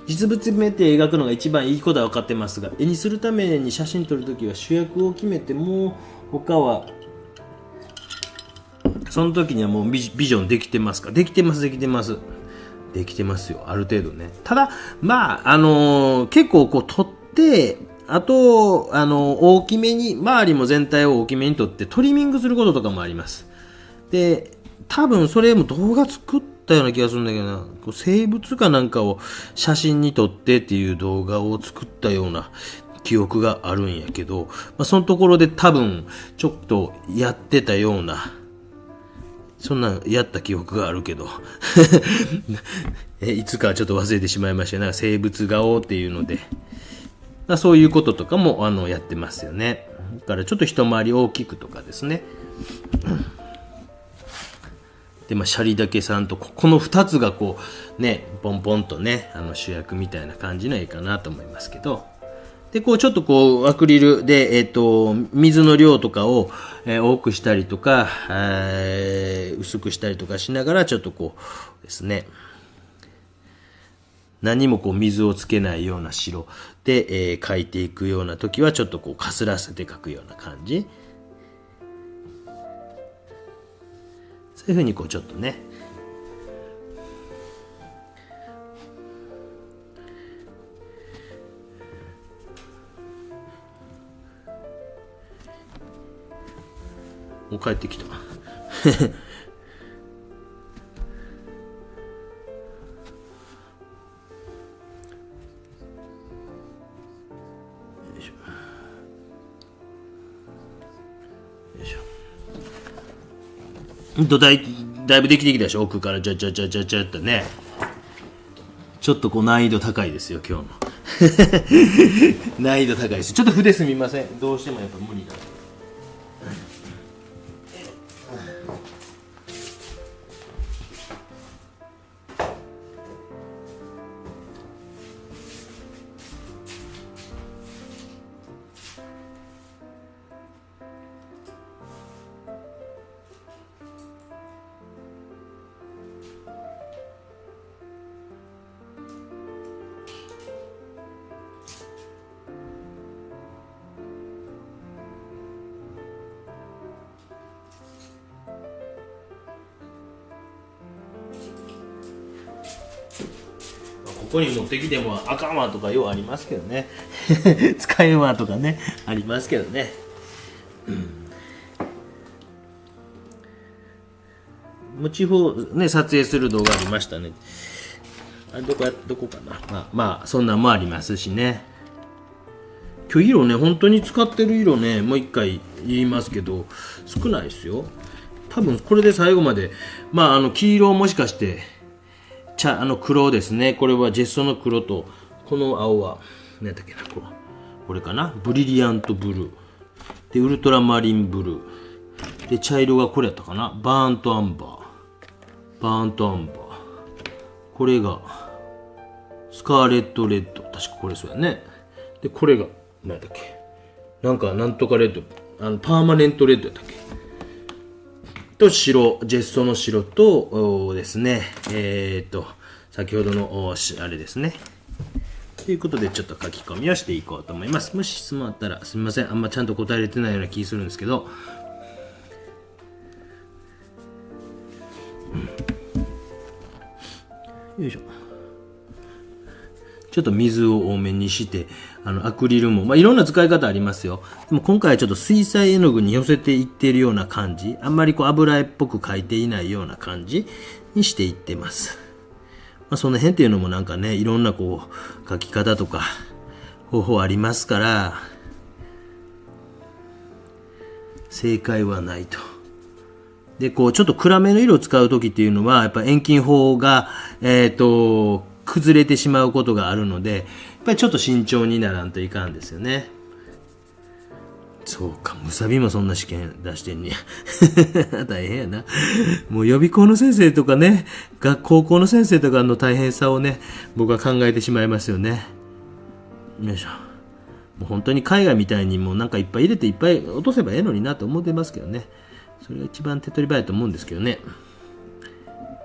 実物目で描くのが一番いいことは分かってますが、絵にするために写真撮るときは主役を決めてもう他はその時にはもうビジョンできてますか。できてますできてますできてますよ、ある程度ね。ただまあ結構こう撮ってあと大きめに周りも全体を大きめに撮ってトリミングすることとかもあります。で多分それも動画作ったような気がするんだけどな。こう生物かなんかを写真に撮ってっていう動画を作ったような記憶があるんやけど、まあ、そのところで多分ちょっとやってたようなそんなんやった記憶があるけどいつかはちょっと忘れてしまいましたね。生物顔っていうのでそういうこととかもやってますよね。だからちょっと一回り大きくとかですね。でまあ、シャリだけさんとこの2つがこうねポンポンとね主役みたいな感じの絵かなと思いますけど、でこうちょっとこうアクリルで、水の量とかを、多くしたりとか、薄くしたりとかしながらちょっとこうですね何もこう水をつけないような白で、描いていくような時はちょっとこうかすらせて描くような感じ。そういうふうにこうちょっとねもう帰ってきたよいしょよいしょ。だいぶできてきたでしょ。奥からちゃってね。ちょっとこう難易度高いですよ今日の難易度高いです。ちょっと筆すみません。どうしてもやっぱ無理だ。こに持ってきてもあかんわとかようありますけどね使えんわとかねありますけどね、もう地方ね撮影する動画ありましたね。あれどこかな、まあそんなんもありますしね。今日色ね本当に使ってる色ねもう一回言いますけど少ないですよ。多分これで最後まで黄色もしかして黒ですね。これはジェストの黒とこの青は何だっけな、これかな、ブリリアントブルーでウルトラマリンブルーで茶色がこれやったかな、バーントアンバーこれがスカーレットレッド、確かこれそうやね。でこれが何だっけ、なんとかレッド、パーマネントレッドやったっけと白、ジェストの白とですね、先ほどのあれですね。ということでちょっと書き込みをしていこうと思います。もし質問あったらすみません。あんまちゃんと答えれてないような気するんですけど。よいしょ。ちょっと水を多めにして、アクリルも、いろんな使い方ありますよ。でも今回はちょっと水彩絵の具に寄せていっているような感じ、あんまり油絵っぽく描いていないような感じにしていってます。その辺っていうのもいろんな描き方とか方法ありますから、正解はないと。で、ちょっと暗めの色を使うときっていうのは、やっぱ遠近法が、崩れてしまうことがあるので、やっぱりちょっと慎重にならんといかんですよね。そうか、むさびもそんな試験出してんねや。大変やな。もう予備校の先生とかね、高校の先生とかの大変さをね、僕は考えてしまいますよね。よいしょ。もう本当に海外みたいにもういっぱい入れていっぱい落とせばええのになと思ってますけどね。それが一番手っ取り早いと思うんですけどね。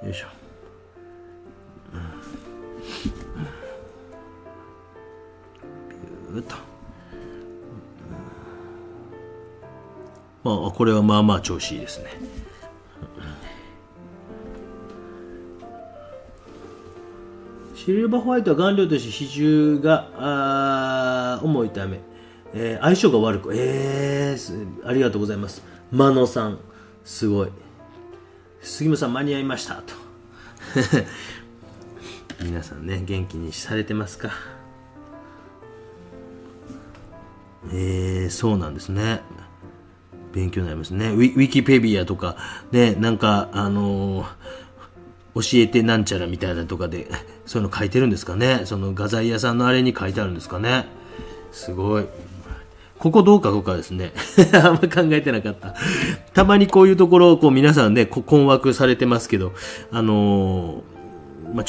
よいしょ。ビューッと。これはまあまあ調子いいですね。シルバーホワイトは顔料として比重が重いため、相性が悪く、ありがとうございます。マノさん、すごい。杉本さん間に合いましたと。皆さんね、元気にされてますか？そうなんですね。勉強になりますね。ウィキペディアとかね、教えてなんちゃらみたいなとかでそういうの書いてるんですかね。その画材屋さんのあれに書いてあるんですかね。すごい。ここどう書くかですね。あんま考えてなかった。たまにこういうところを皆さんね困惑されてますけど、ちょ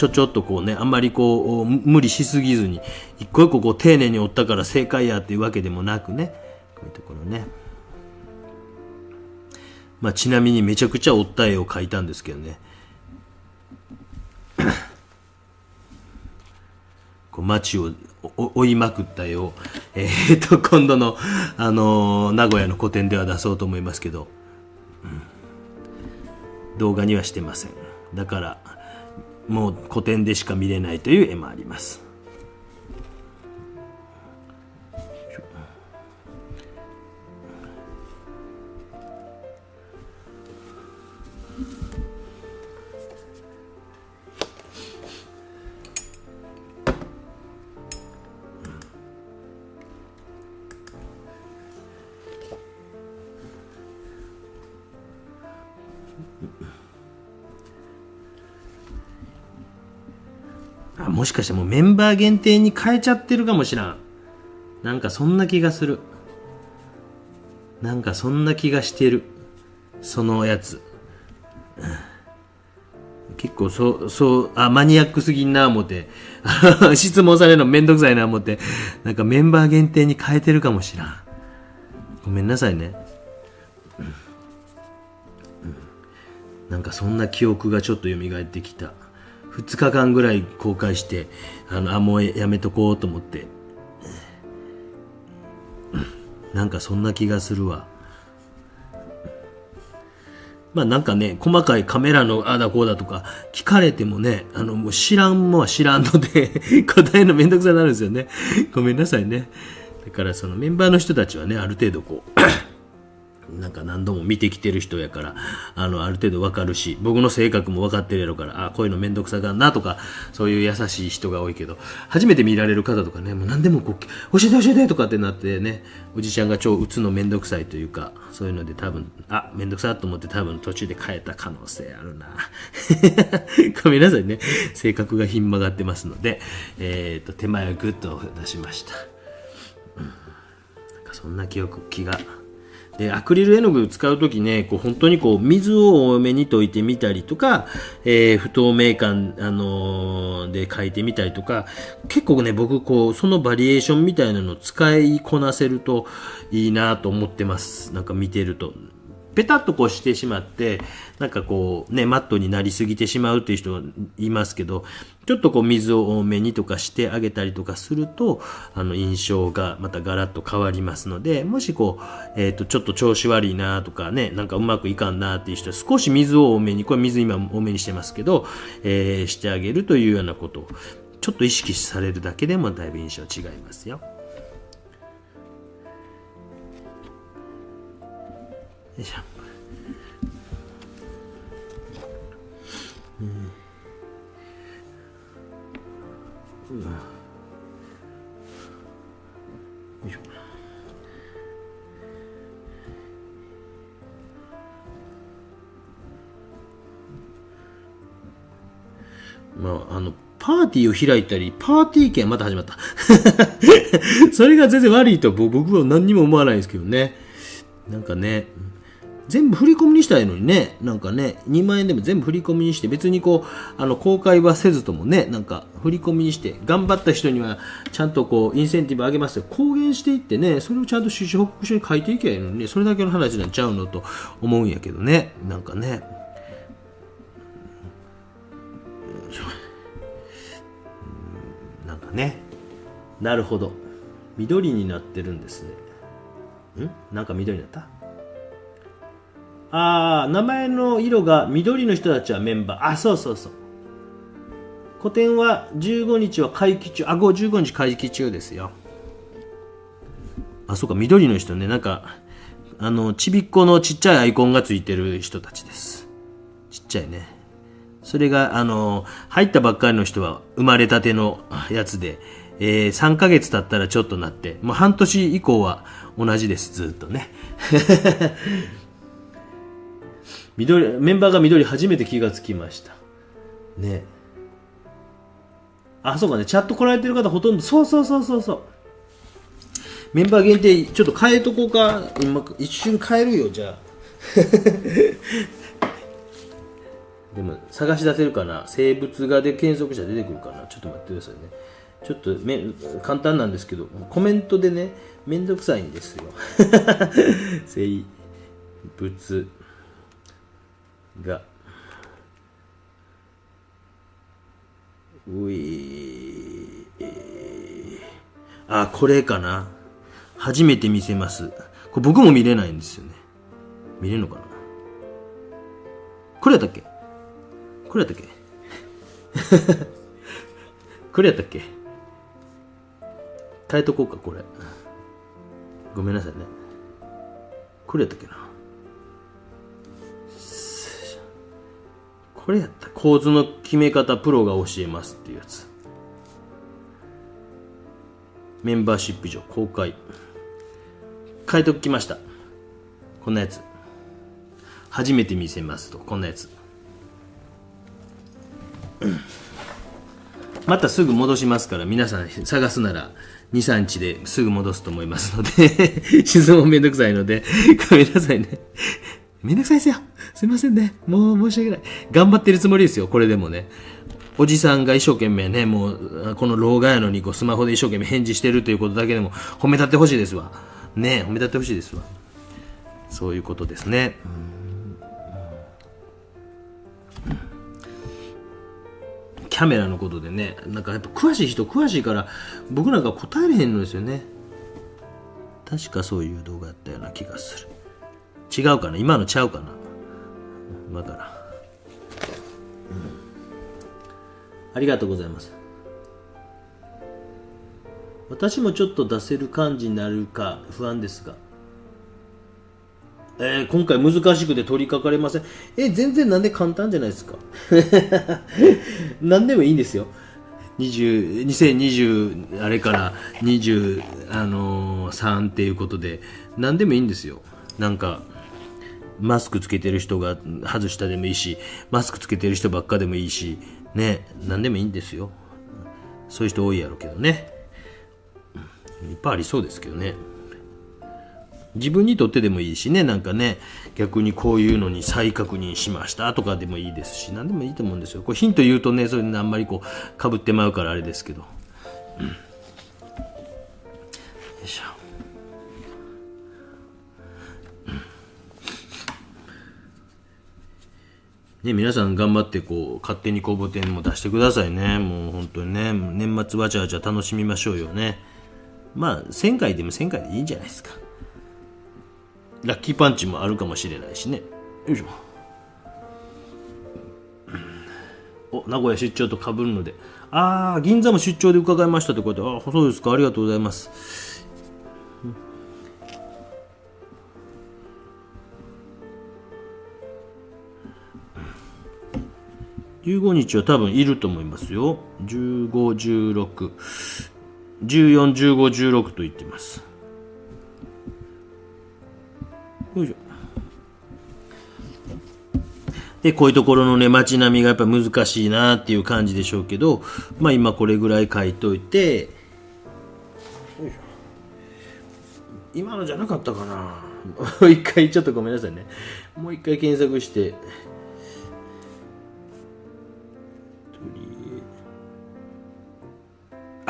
っとあんまり無理しすぎずに一個一個丁寧に折ったから正解やっていうわけでもなくね、こういうところね。ちなみにめちゃくちゃ折った絵を描いたんですけどね。街を追いまくった絵を、今度の、名古屋の個展では出そうと思いますけど、動画にはしてません。だからもう個展でしか見れないという絵もあります。もしかしてもうメンバー限定に変えちゃってるかもしらん。そんな気がする。そんな気がしてる。そのやつ。結構マニアックすぎんな思って、質問されるのめんどくさいな思って、メンバー限定に変えてるかもしらん。ごめんなさいね。そんな記憶がちょっと蘇ってきた。2日間ぐらい公開して、もうやめとこうと思って。そんな気がするわ。まあなんかね、細かいカメラのあだこうだとか聞かれてもね、もう知らんもんは知らんので答えるのめんどくさくなるんですよね。ごめんなさいね。だからそのメンバーの人たちはね、ある程度こう、なんか何度も見てきてる人やから、ある程度わかるし、僕の性格も分かってるやろから、こういうのめんどくさがんなとか、そういう優しい人が多いけど、初めて見られる方とかね、もう何でもこう、教えてとかってなってね、おじちゃんが打つのめんどくさいというか、そういうので多分、めんどくさと思って多分途中で変えた可能性あるな。ごめんなさいね。性格がひん曲がってますので、手前をグッと出しました。なんかそんな気が。でアクリル絵の具使うときね、本当に水を多めに溶いてみたりとか、不透明感、で描いてみたりとか、結構ね、僕そのバリエーションみたいなのを使いこなせるといいなと思ってます。なんか見てると。ペタッとしてしまって、なんかね、マットになりすぎてしまうっていう人いますけど、ちょっと水を多めにとかしてあげたりとかすると、印象がまたガラッと変わりますので、もしちょっと調子悪いなとかね、なんかうまくいかんなっていう人は少し水を多めに、これ水今多めにしてますけど、してあげるというようなことを、ちょっと意識されるだけでもだいぶ印象違いますよ。よいしょ。よいしょ。パーティーを開いたり、パーティー券また始まった。それが全然悪いと僕は何にも思わないんですけどね。なんかね、全部振り込みにしたいのにね、なんかね、2万円でも全部振り込みにして、別に公開はせずともね、なんか振り込みにして、頑張った人にはちゃんとインセンティブ上げますよ。公言していってね、それをちゃんと収支報告書に書いていけばいいのにね、それだけの話になっちゃうのと思うんやけどね、なんかね。なんかね、なるほど。緑になってるんですね。なんか緑になった？名前の色が緑の人たちはメンバー。そうそうそう。個展は15日は会期中。15日会期中ですよ。そうか、緑の人ね。なんか、ちびっこのちっちゃいアイコンがついてる人たちです。ちっちゃいね。それが、入ったばっかりの人は生まれたてのやつで、3ヶ月経ったらちょっとなって、もう半年以降は同じです、ずっとね。メンバーが緑初めて気がつきましたね。そうかね、チャット来られてる方ほとんど、そうメンバー限定ちょっと変えとこうか。今一瞬変えるよ、じゃあ。でも探し出せるかな。生物画で検索者出てくるかな。ちょっと待ってくださいね。ちょっと簡単なんですけど、コメントでね、めんどくさいんですよ。生物がこれかな。初めて見せます。これ僕も見れないんですよね。見れるのかな。これやったっけこれやったっけ変えとこうか、これ。ごめんなさいね。これやったっけな。これやった。構図の決め方プロが教えますっていうやつ。メンバーシップ上公開。変えときました。こんなやつ。初めて見せますと。こんなやつ。またすぐ戻しますから、皆さん探すなら 2,3 日ですぐ戻すと思いますので質問めんどくさいのでごめんなさいね。めんどくさいですよ。すいませんね。もう申し訳ない。頑張ってるつもりですよ。これでもね。おじさんが一生懸命ね、もうこの老眼やのにスマホで一生懸命返事してるということだけでも褒めたってほしいですわ。ね、褒めたってほしいですわ。そういうことですね。キャメラのことでね、なんかやっぱ詳しい人詳しいから僕なんか答えれへんのですよね。確かそういう動画やったような気がする。違うかな、今のちゃうかな。だから、ありがとうございます。私もちょっと出せる感じになるか不安ですが、今回難しくて取り掛かれません。全然なんで簡単じゃないですか。何でもいいんですよ。2020あれから23っていうことで何でもいいんですよ。なんかマスクつけてる人が外したでもいいし、マスクつけてる人ばっかでもいいしね、何でもいいんですよ。そういう人多いやろうけどね、いっぱいありそうですけどね。自分にとってでもいいしね、なんかね、逆にこういうのに再確認しましたとかでもいいですし、何でもいいと思うんですよ。これヒント言うとね、それにあんまりこうかぶってまうからあれですけど、よいしょ。ね、皆さん頑張ってこう勝手に公募展も出してくださいね。もう本当にね、年末わちゃわちゃ楽しみましょうよね。まあ1000回でも1000回でいいんじゃないですか。ラッキーパンチもあるかもしれないしね。よいしょ。名古屋出張と被るので、銀座も出張で伺いましたってことで、そうですか、ありがとうございます。15日は多分いると思いますよ。15、16、14、15、16と言ってます。よいしょ。で、こういうところのね、街並みがやっぱ難しいなっていう感じでしょうけど、まあ今これぐらい書いといて、よいしょ。今のじゃなかったかな。もう一回ちょっとごめんなさいね。もう一回検索して、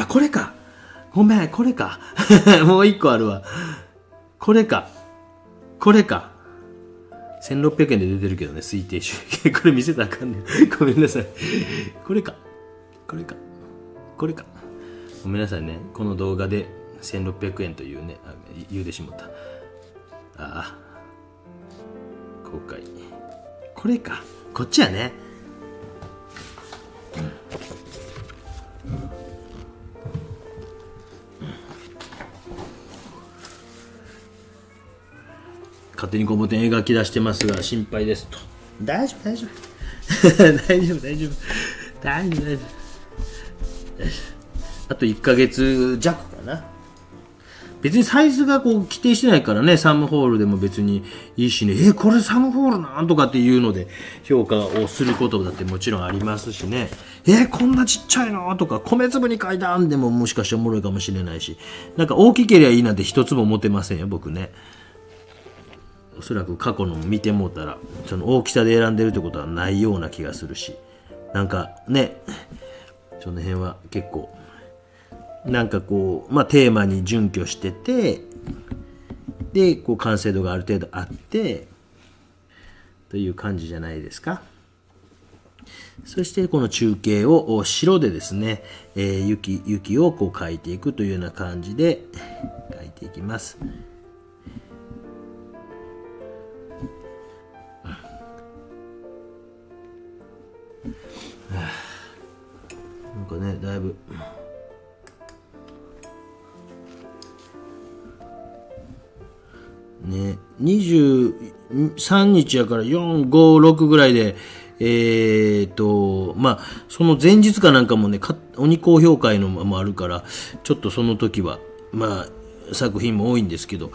これか。ごめん、これか。もう一個あるわ。これか。1600円で出てるけどね、推定収益。これ見せたらあかんねん。ごめんなさい。これか。ごめんなさいね。この動画で1600円というね、言うでしもった。公開。これか。こっちやね。勝手に公募展描き出してますが心配ですと。大丈夫あと1ヶ月弱かな。別にサイズがこう規定してないからね、サムホールでも別にいいしね、これサムホールなんとかっていうので評価をすることだってもちろんありますしね、こんなちっちゃいのとか、米粒に書いたんでももしかしておもろいかもしれないし、なんか大きければいいなんて一つも持てませんよ、僕ね。おそらく過去の見てもうたらその大きさで選んでるってことはないような気がするし、なんかね、その辺は結構なんかこう、テーマに準拠してて、でこう完成度がある程度あってという感じじゃないですか。そしてこの中継を白でですね、雪をこう描いていくというような感じで描いていきます。なんかね、だいぶね、23日やから4、5、6ぐらいで、その前日かなんかもね、鬼高評会のもあるから、ちょっとその時は、作品も多いんですけど、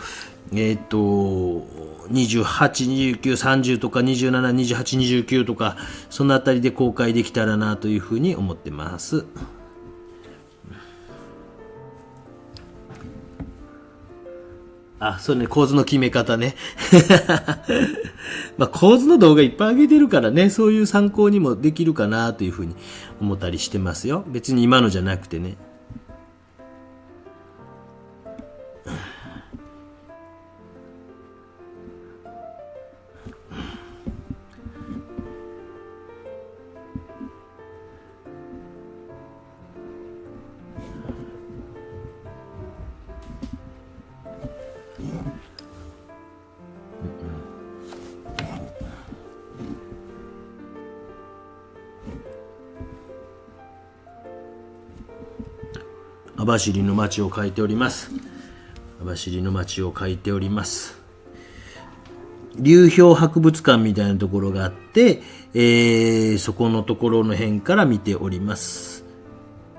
28、29、30とか27、28、29とか、そのあたりで公開できたらなというふうに思ってます。そうね、構図の決め方ね。構図の動画いっぱい上げてるからね、そういう参考にもできるかなというふうに思ったりしてますよ。別に今のじゃなくてね。網走の街を描いております。網走の街を描いております。流氷博物館みたいなところがあって、そこのところの辺から見ております。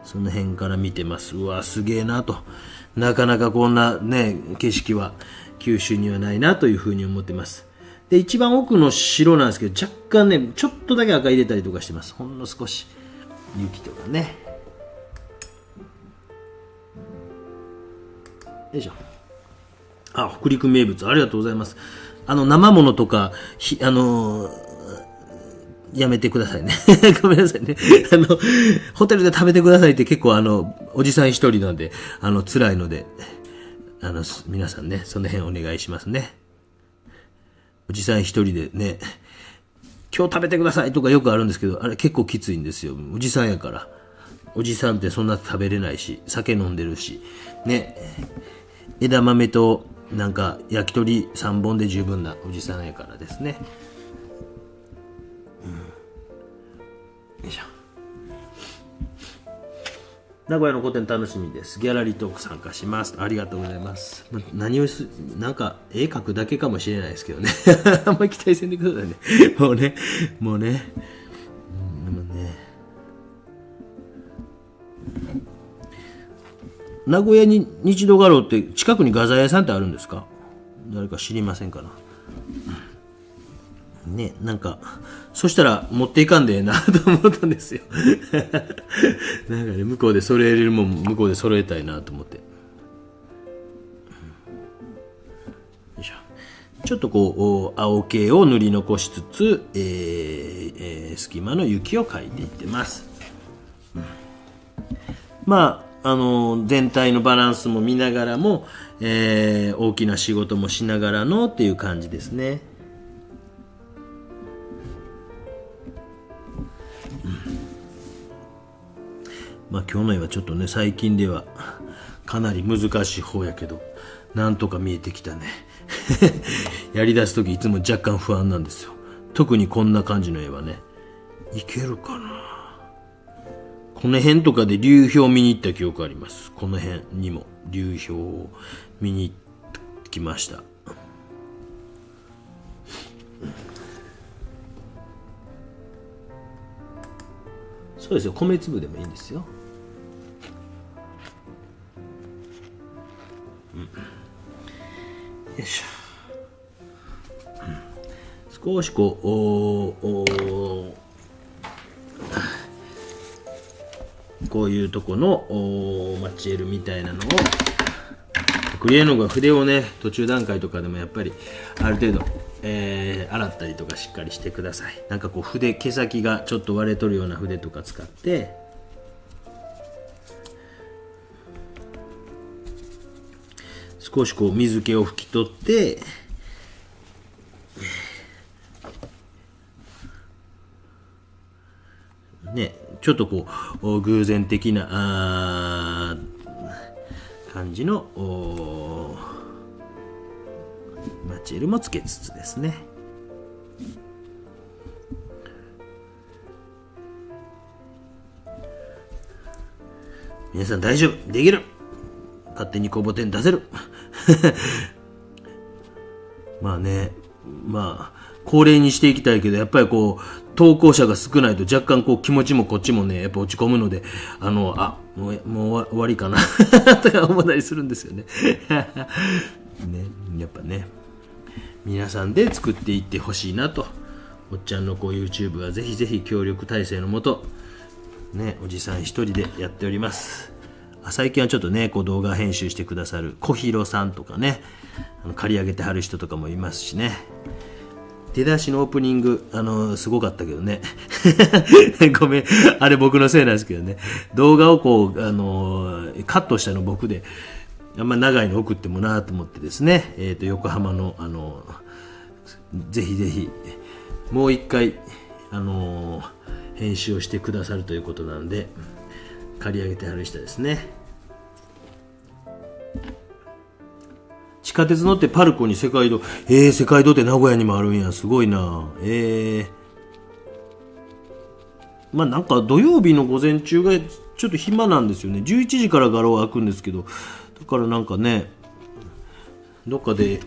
その辺から見てます。うわ、すげえなと。なかなかこんなね、景色は九州にはないなというふうに思ってます。で、一番奥の城なんですけど、若干ね、ちょっとだけ赤入れたりとかしてます。ほんの少し。雪とかね。よいしょ。あ、北陸名物、ありがとうございます。生ものとか、やめてくださいね。ごめんなさいね。ホテルで食べてくださいって結構おじさん一人なんで、辛いので、皆さんね、その辺お願いしますね。おじさん一人でね、今日食べてくださいとかよくあるんですけど、あれ結構きついんですよ。おじさんやから。おじさんってそんな食べれないし、酒飲んでるし、ね、枝豆となんか焼き鳥3本で十分なおじさんやからですね。よいしょ。名古屋の個展楽しみです。ギャラリートーク参加します。ありがとうございます。なんか絵描くだけかもしれないですけどね。あんまり期待せんでくださいね。もうね。でもね。名古屋に日動画廊って近くに画材屋さんってあるんですか？誰か知りませんかな。ね、なんか、そしたら持っていかんでええなと思ったんですよ。なんかね、向こうで揃えれるもん、向こうで揃えたいなと思って。よいしょ。ちょっとこう、青系を塗り残しつつ、隙間の雪を描いていってます。まあ、全体のバランスも見ながらも、大きな仕事もしながらのっていう感じですね。まあ今日の絵はちょっとね、最近ではかなり難しい方やけど、なんとか見えてきたね。やりだすときいつも若干不安なんですよ。特にこんな感じの絵はね、いけるかな。この辺とかで流氷見に行った記憶あります。この辺にも流氷を見に行ってきました。そうですよ、米粒でもいいんですよ。よいしょ。少しこういうとこのマチエルみたいなのをクリエのが筆をね、途中段階とかでもやっぱりある程度、洗ったりとかしっかりしてください。なんかこう筆、毛先がちょっと割れとるような筆とか使って少しこう水気を拭き取ってね、ちょっとこう偶然的な感じのマチエルもつけつつですね。皆さん大丈夫、できる、勝手に公募点出せる。まあね、まあ恒例にしていきたいけど、やっぱりこう投稿者が少ないと若干こう気持ちもこっちもね、やっぱ落ち込むので、もう終わりかなとか思ったりするんですよね。ね、やっぱね、皆さんで作っていってほしいなと。おっちゃんのこう YouTube はぜひぜひ協力体制のもと、ね、おじさん一人でやっております。最近はちょっとね、こう動画編集してくださる小広さんとかね、借り上げてはる人とかもいますしね。出だしのオープニング、すごかったけどね。ごめん、あれ僕のせいなんですけどね。動画をこう、カットしたの僕で、あんま長いの送ってもなと思ってですね、横浜の、ぜひぜひ、もう一回、編集をしてくださるということなんで、借り上げてはる人ですね。地下鉄乗ってパルコに世界堂、世界堂って名古屋にもあるんや、すごいな。まあなんか土曜日の午前中がちちょっと暇なんですよね。11時から画廊開くんですけど、だからなんかね、どっかで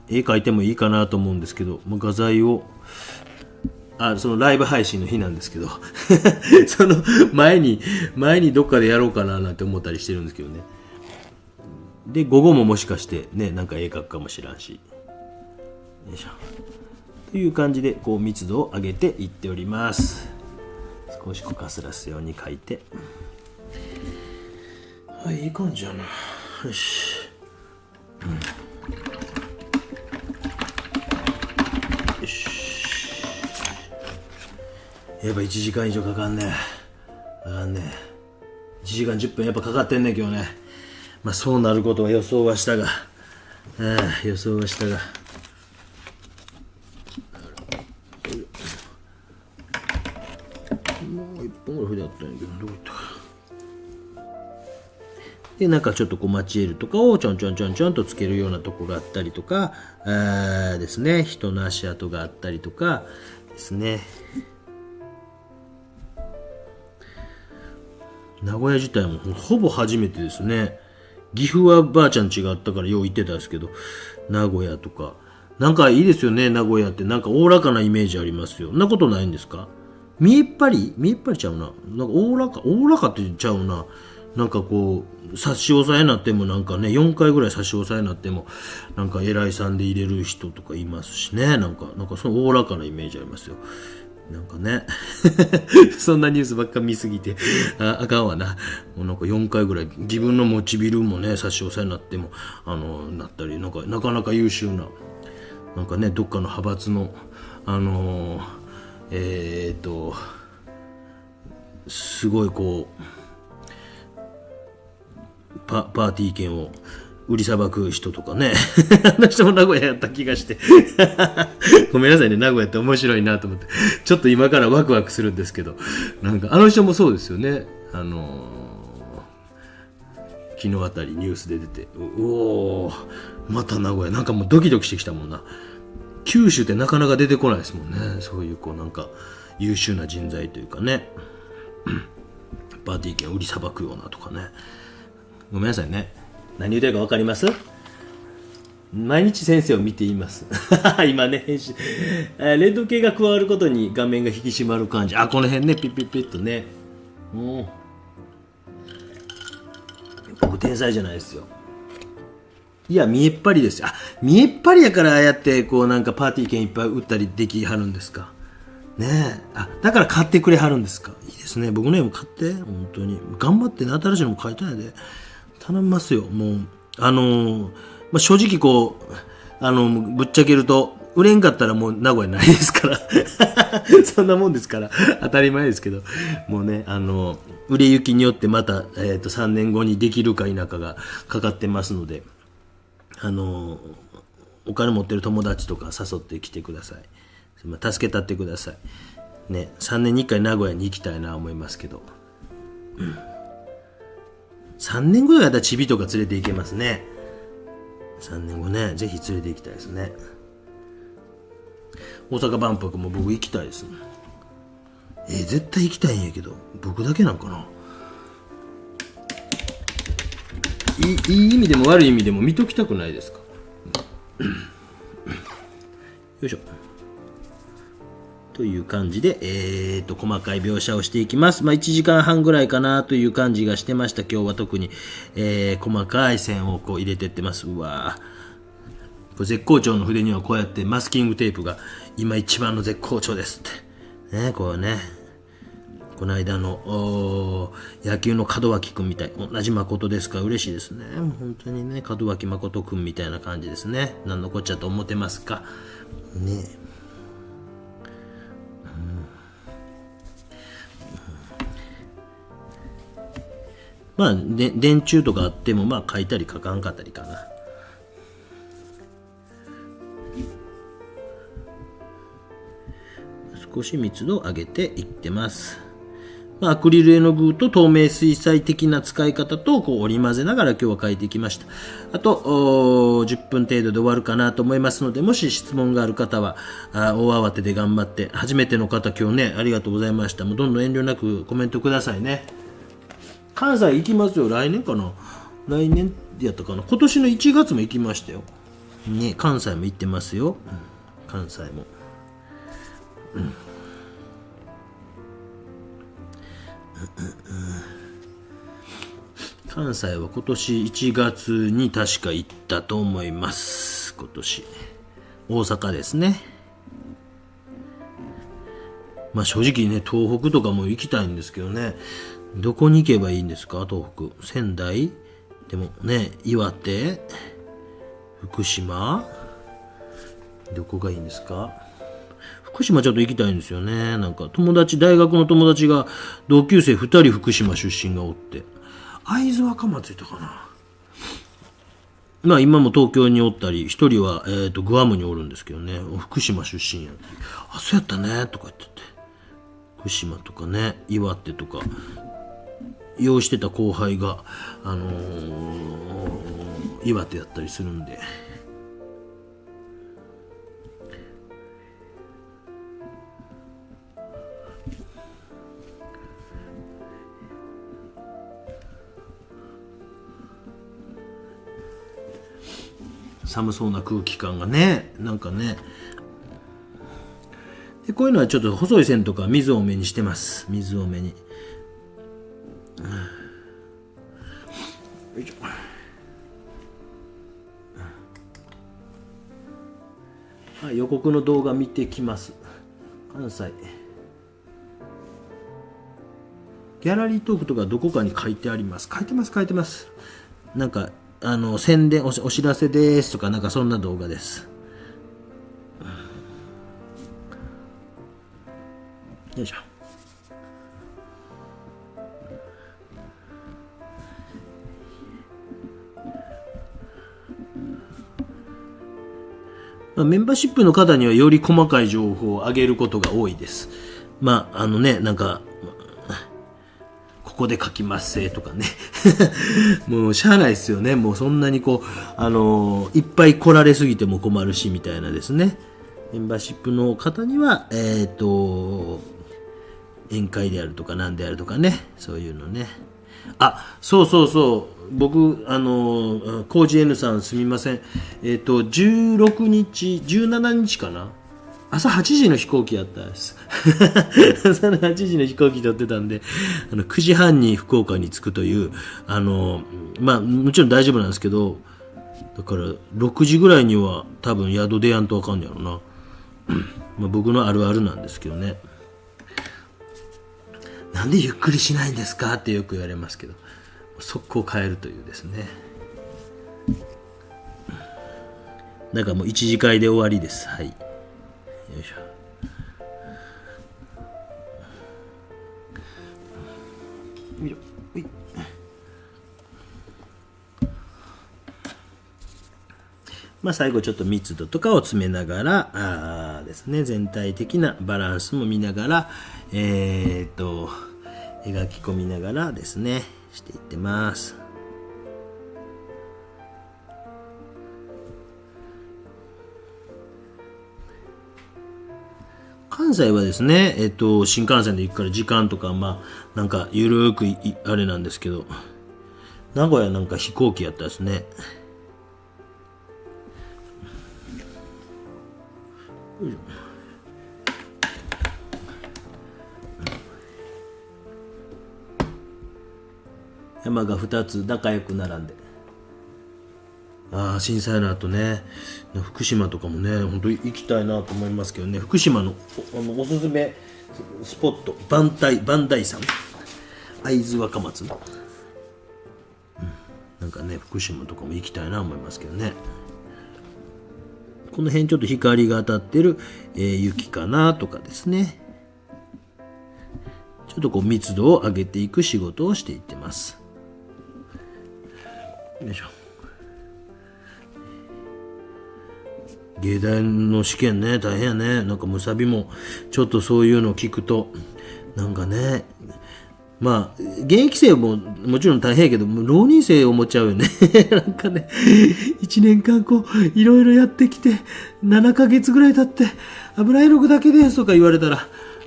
絵描いてもいいかなと思うんですけど、画材を、そのライブ配信の日なんですけどその前にどっかでやろうかななんて思ったりしてるんですけどね。で午後ももしかしてね、なんか絵描くかもしらんし、よいしょという感じでこう密度を上げていっております。少しこうかすらすように描いて、はい、いい感じやな。よし、よし、やっぱ1時間以上かかんね1時間10分やっぱかかってんね今日ね。そうなることは予想はしたが、予想はしたが、もう1本ぐらい筆あったんやけど、どこ行ったか。でなんかちょっとこうマチエールとかをちょんとつけるようなとこがあったりとかですね、人の足跡があったりとかですね。名古屋自体もほぼ初めてですね。岐阜はばあちゃん家があったからよう行ってたんですけど、名古屋とかなんかいいですよね。名古屋ってなんかおおらかなイメージありますよ。そんなことないんですか？見えっぱりちゃうな。なんかおおらかって言っちゃうな。なんかこう差し押さえになってもなんかね、4回ぐらい差し押さえになってもなんか偉いさんで入れる人とかいますしね。なんかそのおおらかなイメージありますよ。なんかねそんなニュースばっか見すぎてあかんわな。もうなんか4回ぐらい自分のモチビルもね差し押さえになってもなったり、なかなか優秀な、なんかねどっかの派閥のすごいこうパーティー券を売りさばく人とかねあの人も名古屋やった気がしてごめんなさいね、名古屋って面白いなと思ってちょっと今からワクワクするんですけど、なんかあの人もそうですよね。昨日あたりニュースで出て、おおまた名古屋、なんかもうドキドキしてきたもんな。九州ってなかなか出てこないですもんね。そういうこうなんか優秀な人材というかねパーティー券を売りさばくようなとかね。ごめんなさいね、何言ってるか分かります？毎日先生を見ています今ね編集レッド系が加わることに画面が引き締まる感じ。この辺ねピッピッピッとね、僕天才じゃないですよ。いや見えっぱりですよ。見えっぱりやからああやってこうなんかパーティー券いっぱい売ったりできはるんですかね。だから買ってくれはるんですか。いいですね。僕ねも買って本当に頑張ってね、新しいのも買いたいので頼みますよ。もう正直こうぶっちゃけると売れんかったらもう名古屋ないですからそんなもんですから当たり前ですけど、もうね売れ行きによってまた、3年後にできるか否かがかかってますので、お金持ってる友達とか誘ってきてください。助けたってくださいね。3年に1回名古屋に行きたいな思いますけど、3年後だったらチビとか連れて行けますね。3年後ねぜひ連れて行きたいですね。大阪万博も僕行きたいです。絶対行きたいんやけど僕だけなんかな。いい意味でも悪い意味でも見ときたくないですかよいしょという感じで、細かい描写をしていきます。1時間半ぐらいかなという感じがしてました。今日は特に、細かい線をこう入れてってます。うわこれ絶好調の筆にはこうやってマスキングテープが今一番の絶好調ですってね。こうね、この間の野球の門脇くんみたい、同じ誠ですから嬉しいですね。本当にね、門脇誠くんみたいな感じですね。何のこっちゃと思ってますかね。電柱とかあっても書いたり書かんかったりかな。少し密度を上げていってます。アクリル絵の具と透明水彩的な使い方とこう織り交ぜながら今日は描いてきました。あと10分程度で終わるかなと思いますので、もし質問がある方は大慌てで頑張って、初めての方今日ねありがとうございました。もうどんどん遠慮なくコメントくださいね。関西行きますよ。来年かな。来年やったかな。今年の1月も行きましたよ。ね、関西も行ってますよ。関西も。関西は今年1月に確か行ったと思います。今年。大阪ですね。まあ正直ね、東北とかも行きたいんですけどね。どこに行けばいいんですか、東北。仙台でもね、岩手、福島、どこがいいんですか。福島ちょっと行きたいんですよね。なんか大学の友達が同級生2人福島出身がおって、会津若松いたかな。まあ今も東京におったり、一人はグアムにおるんですけどね、福島出身やって、あ、そうやったねとか言ってて、福島とかね、岩手とか用意してた後輩が岩手やったりするんで。寒そうな空気感がね、なんかね。でこういうのはちょっと細い線とか水多めにしてます。水多めに。よいしょ。予告の動画見てきます。関西。ギャラリートークとかどこかに書いてあります。書いてます。なんか宣伝お知らせですとか、なんかそんな動画です。よいしょ。メンバーシップの方にはより細かい情報を上げることが多いです。まあなんかここで書きますせとかねもうしゃあないですよね。もうそんなにいっぱい来られすぎても困るしみたいなですね。メンバーシップの方には宴会であるとか何であるとかね、そういうのね。あ、そう僕コージ N さんすみません。16日17日かな、朝8時の飛行機やったんです朝の8時の飛行機乗ってたんで、9時半に福岡に着くというまあもちろん大丈夫なんですけど、だから6時ぐらいには多分宿出やんとあかんのやろなまあ僕のあるあるなんですけどね。なんでゆっくりしないんですかってよく言われますけど、速攻帰るというですね。なんかもう1次会で終わりです。はい。よいしょ。まあ最後ちょっと密度とかを詰めながらですね、全体的なバランスも見ながら描き込みながらですねしていってます。関西はですね、新幹線で行くから時間とかまあなんかゆるーくあれなんですけど、名古屋なんか飛行機やったですね。山が2つ仲良く並んで、震災の後ね、福島とかもね本当に行きたいなと思いますけどね。福島のおすすめスポット、磐梯山、会津若松、なんかね福島とかも行きたいなと思いますけどね。この辺ちょっと光が当たってる、雪かなとかですね、ちょっと密度を上げていく仕事をしていってます。よいしょ。芸大の試験ね大変やね。なんかむさびもちょっとそういうのを聞くとなんかね、まあ現役生ももちろん大変やけど浪人生を思っちゃうよねなんかね1年間いろいろやってきて7ヶ月ぐらい経って油絵の具だけですとか言われたらわ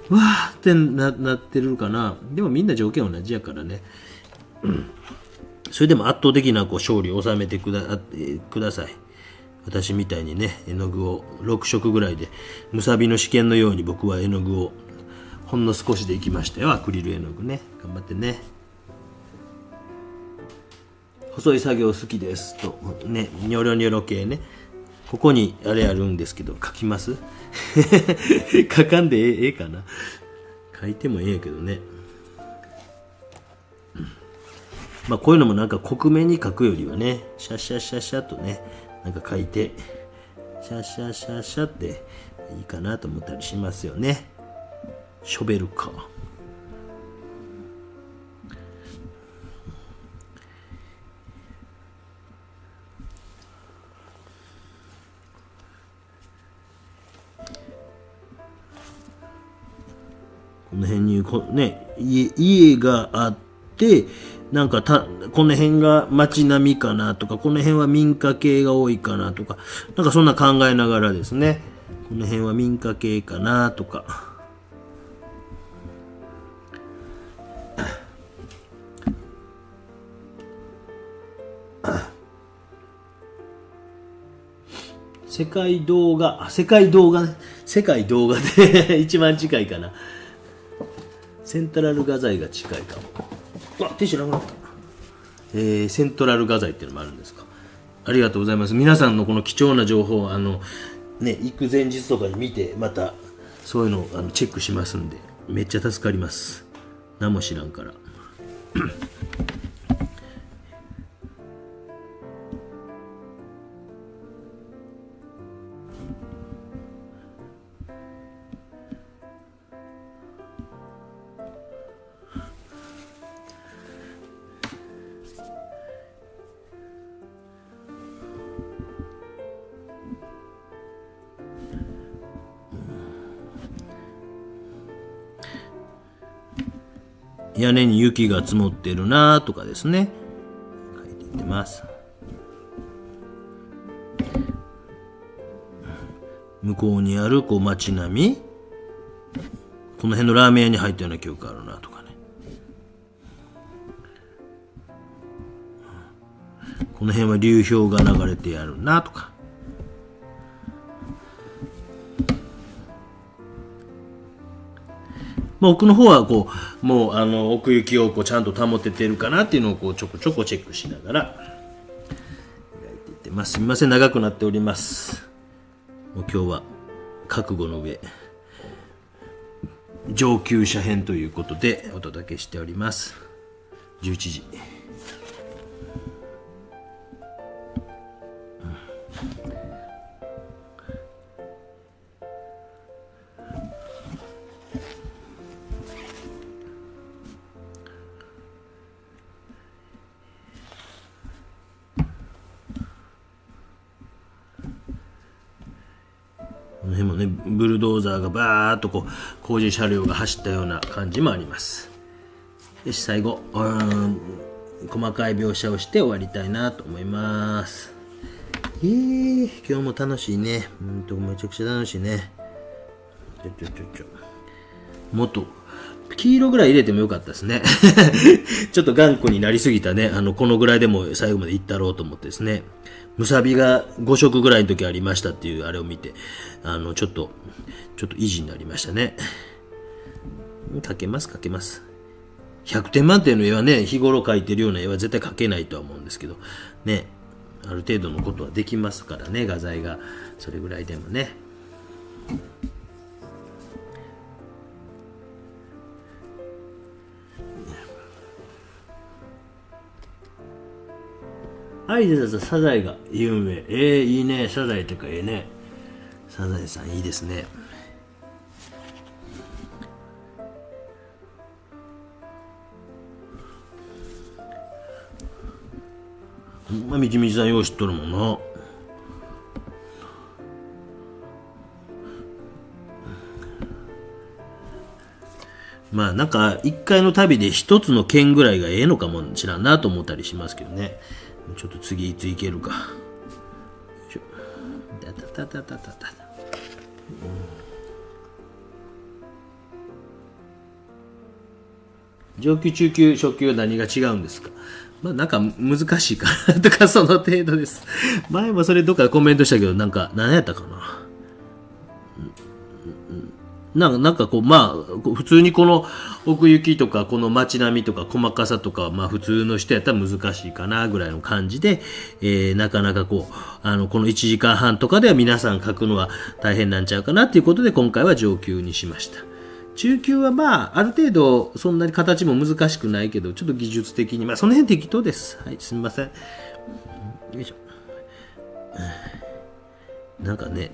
ーってなってるかな。でもみんな条件同じやからね。それでも圧倒的な勝利を収めてください。私みたいにね、絵の具を6色ぐらいで、むさびの試験のように僕は絵の具をほんの少しでいきましたよ。アクリル絵の具ね。頑張ってね。細い作業好きですと。ね、ニョロニョロ系ね。ここにあれあるんですけど、書きます書かんでええかな。書いてもええやけどね。まあこういうのもなんか克明に書くよりはね、シャシャシャシャとね、なんか書いて、シャシャシャシャっていいかなと思ったりしますよね。ショベルカー。この辺にね、家があって、なんかこの辺が街並みかなとか、この辺は民家系が多いかなとか、なんかそんな考えながらですね、この辺は民家系かなとか。世界動画で一番近いかな。セントラル画材が近いかも。うわ、ティッシュなくなった。セントラル画材っていうのもあるんですか。ありがとうございます。皆さんのこの貴重な情報を行く前日とかに見て、またそういうのをチェックしますんで、めっちゃ助かります。何も知らんから。屋根に雪が積もってるなとかですね、書いていってます。向こうにある街並み、この辺のラーメン屋に入ったような記憶あるなとかね。この辺は流氷が流れてやるなとか。奥の方はもう奥行きをちゃんと保ててるかなっていうのをちょこちょこチェックしながら描いていってます。すみません、長くなっております。もう今日は覚悟の上上級者編ということでお届けしております。11時。この辺もね、ブルドーザーがバーッと工事車両が走ったような感じもあります。よし、最後細かい描写をして終わりたいなと思います。今日も楽しいね。めちゃくちゃ楽しいね。もっと黄色ぐらい入れてもよかったですね。ちょっと頑固になりすぎたね。このぐらいでも最後までいったろうと思ってですね。むさびが5色ぐらいの時ありましたっていうあれを見て、ちょっと意地になりましたね。描けます。100点満点の絵はね、日頃描いてるような絵は絶対描けないとは思うんですけど、ね、ある程度のことはできますからね、画材が。それぐらいでもね。はい、でサザエが有名。いいね。サザエってかね。サザエさんいいですね。みちみちさんよう知っとるもんな。まあなんか一回の旅で一つの県ぐらいがええのかもしらんなと思ったりしますけどね。ちょっと次いつ行けるか。上級、中級、初級は何が違うんですか？まあなんか難しいかなとかその程度です。前もそれどっかでコメントしたけど、なんか何やったかな。なんかこう、まあ、普通にこの奥行きとか、この街並みとか細かさとか、まあ普通の人やったら難しいかなぐらいの感じで、なかなかこう、この1時間半とかでは皆さん書くのは大変なんちゃうかなっていうことで、今回は上級にしました。中級はまあ、ある程度、そんなに形も難しくないけど、ちょっと技術的に、まあその辺適当です。はい、すみません。よいしょ。なんかね、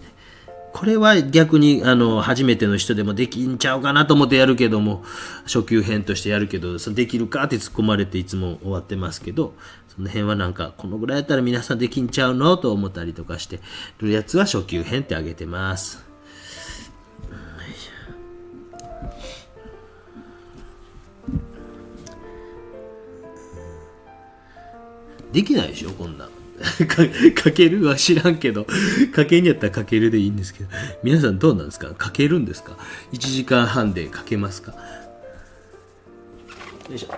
これは逆に初めての人でもできんちゃうかなと思ってやるけども、初級編としてやるけど、できるかって突っ込まれていつも終わってますけど、その辺はなんかこのぐらいやったら皆さんできんちゃうのと思ったりとかしてるやつは初級編ってあげてます。できないでしょこんなんかけるは知らんけど、かけんやったらかけるでいいんですけど、皆さんどうなんですか？かけるんですか？1時間半でかけますか？よいしょ。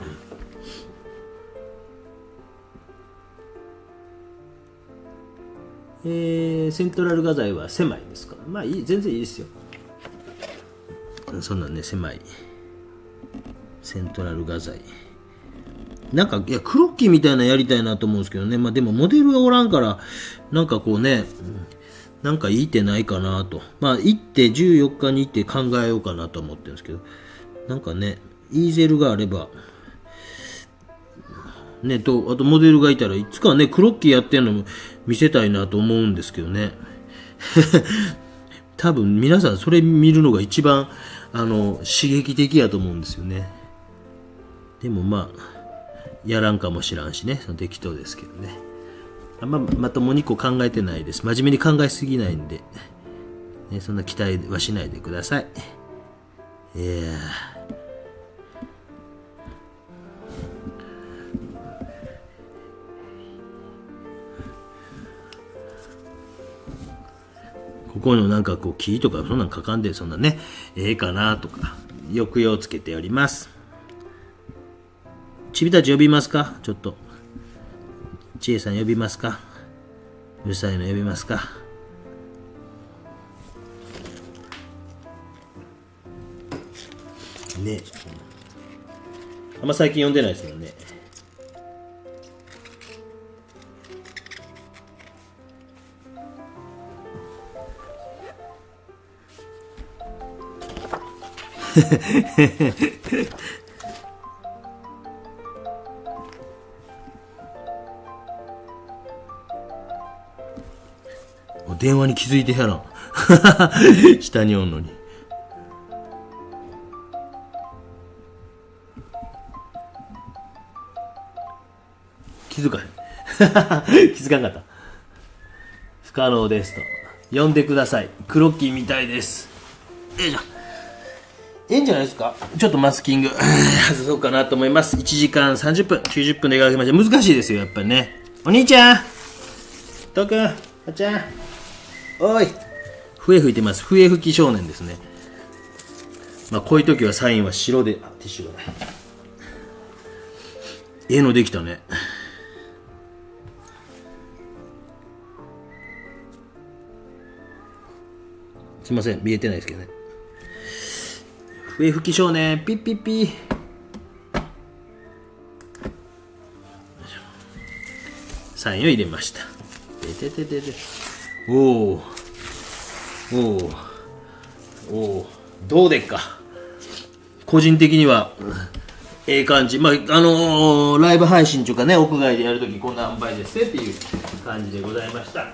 セントラル画材は狭いですから、まあいい、全然いいですよ。そんなんね、狭いセントラル画材。なんか、いや、クロッキーみたいなのやりたいなと思うんですけどね。まあでもモデルがおらんから、なんかこうね、なんかいい手ないかなと。まあ行って14日に行って考えようかなと思ってるんですけど、なんかね、イーゼルがあれば、ね、あとモデルがいたらいつかね、クロッキーやってんのも見せたいなと思うんですけどね。多分皆さんそれ見るのが一番、刺激的やと思うんですよね。でもまあ、やらんかもしらんしね、その適当ですけどね。まともに考えてないです。真面目に考えすぎないんで、ね、そんな期待はしないでください。ここのなんかこう木とかそんなん書かんで、そんなね、かなとか、抑揚つけております。ちびたち呼びますか？ちょっと。ちえさん呼びますか？うるさいの呼びますか？ねえ。あんま最近呼んでないですもんね。電話に気づいてやらん。下におんのに。気づかへん。気づかんかった。不可能ですと。呼んでください。クロッキーみたいです。よいしょ。いいんじゃないですか？ちょっとマスキング外そうかなと思います。1時間30分、90分で描きました。難しいですよ、やっぱりね。お兄ちゃん、とうくん、あっちゃん、おい、笛吹いてます。笛吹き少年ですね。まあこういう時はサインは白で、ティッシュがない。絵のできたね。すいません、見えてないですけどね。笛吹き少年、ピッピッピー。サインを入れました。おお、どうでっか。個人的にはええ感じ。まあライブ配信とかね、屋外でやるときこんな塩梅ですねっていう感じでございました。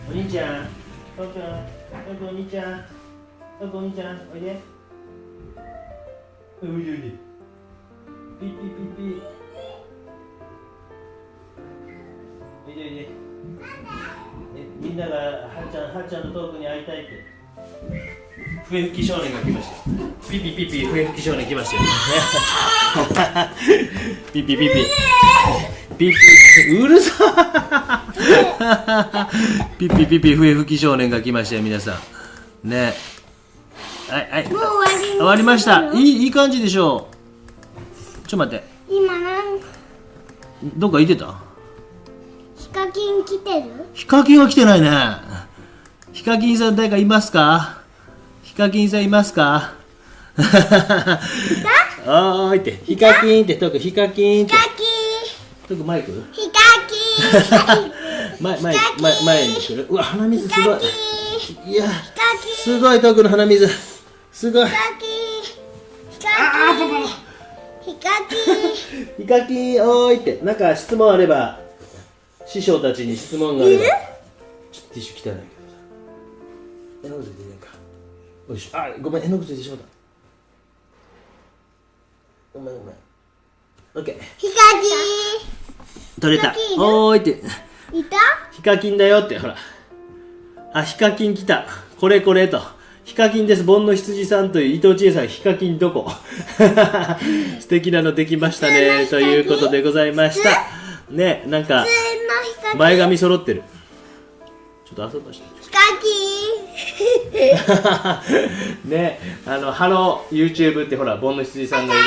お兄ちゃん、とうくん、お兄ちゃん、お兄ちゃん、おいで。おいで。ピッピッピッピッ。おいで。みんながはっちゃんのトークに会いたいって。笛吹き少年が来ました。ピッピッピッピ笛吹き少年来ましたよ。ピッピッピッピピッピうるさピッピッピッピ笛吹き少年が来ましたよ、皆さんね。はい。もう終わり。終わりました。いい感じでしょう。ちょっと待って。今どっか行ってた？ヒカキン来てる？ヒカキンは来てないね。ヒカキンさん誰かいますか？ヒカキンさんいますか？おーいって、ヒカキンって、トク、ヒカキンって。ヒカキン。トクマイク？ヒカキン。前に来る。うわ、鼻水すごい。いや、ヒカキン。すごいトクの鼻水。すごい。ヒカキン。ヒカキン。ヒカキン。ヒカキン、おーいって、なんか質問あれば、師匠たちに質問があれば。ちょっとティッシュ汚いけどさ。絵の具ついてねえか。よいしょ。あ、ごめん、絵の具ついてしまった。ごめん。オッケー。ヒカキ取れたヒカキ。ンおーいって。ン。いた？ヒカキンだよって、ほら。あ、ヒカキン来た。これと。ヒカキンです。煩悩羊さんという伊藤千恵さん、ヒカキンどこ？素敵なのできましたね。ということでございました。ね、なんか、普通のヒカキン。前髪揃ってる。ちょっと遊ばして。ヒカキン。ね、ハロー YouTube ってほら、煩悩羊さんがいる。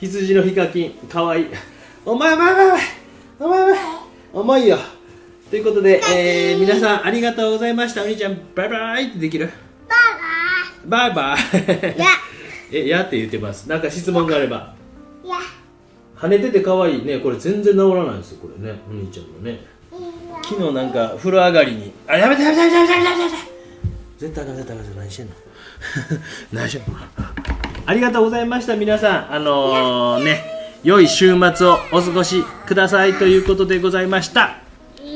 羊のヒカキン、かわいい。お前、重いよ。ということで、皆さんありがとうございました。お兄ちゃん、バイバイってできる？バイバイ。やって言ってます。なんか質問があれば。や。跳ねてて可愛いね。これ全然治らないんですよ、これね。お兄ちゃんのね。昨日なんか風呂上がりに、あ、やめて。絶対あかん、何してんの？何してんの？ありがとうございました、皆さん。良い週末をお過ごしくださいということでございました。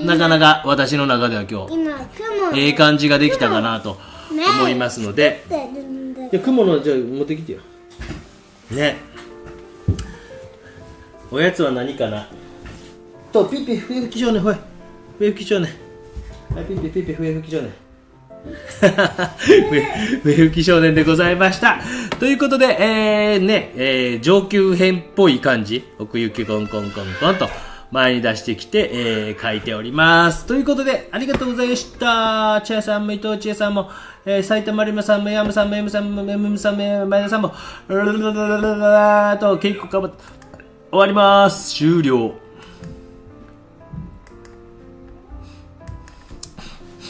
なかなか私の中では今日、いい感じができたかなと思いますので、じゃあ雲の、じゃあ持ってきてよ。ね。おやつは何かな？と、ピッピ、笛吹き少年、ほい。笛吹き少年。はい、ピッピ、笛吹き少年。笛吹き少年でございました。ということで、上級編っぽい感じ、奥行きコンコンと前に出してきて、書いております。ということで、ありがとうございました。千恵さんも伊藤千恵さんも、埼玉リマさんも山さんも M さんも M さんも前田さんも、ケイコかば終わります。終了。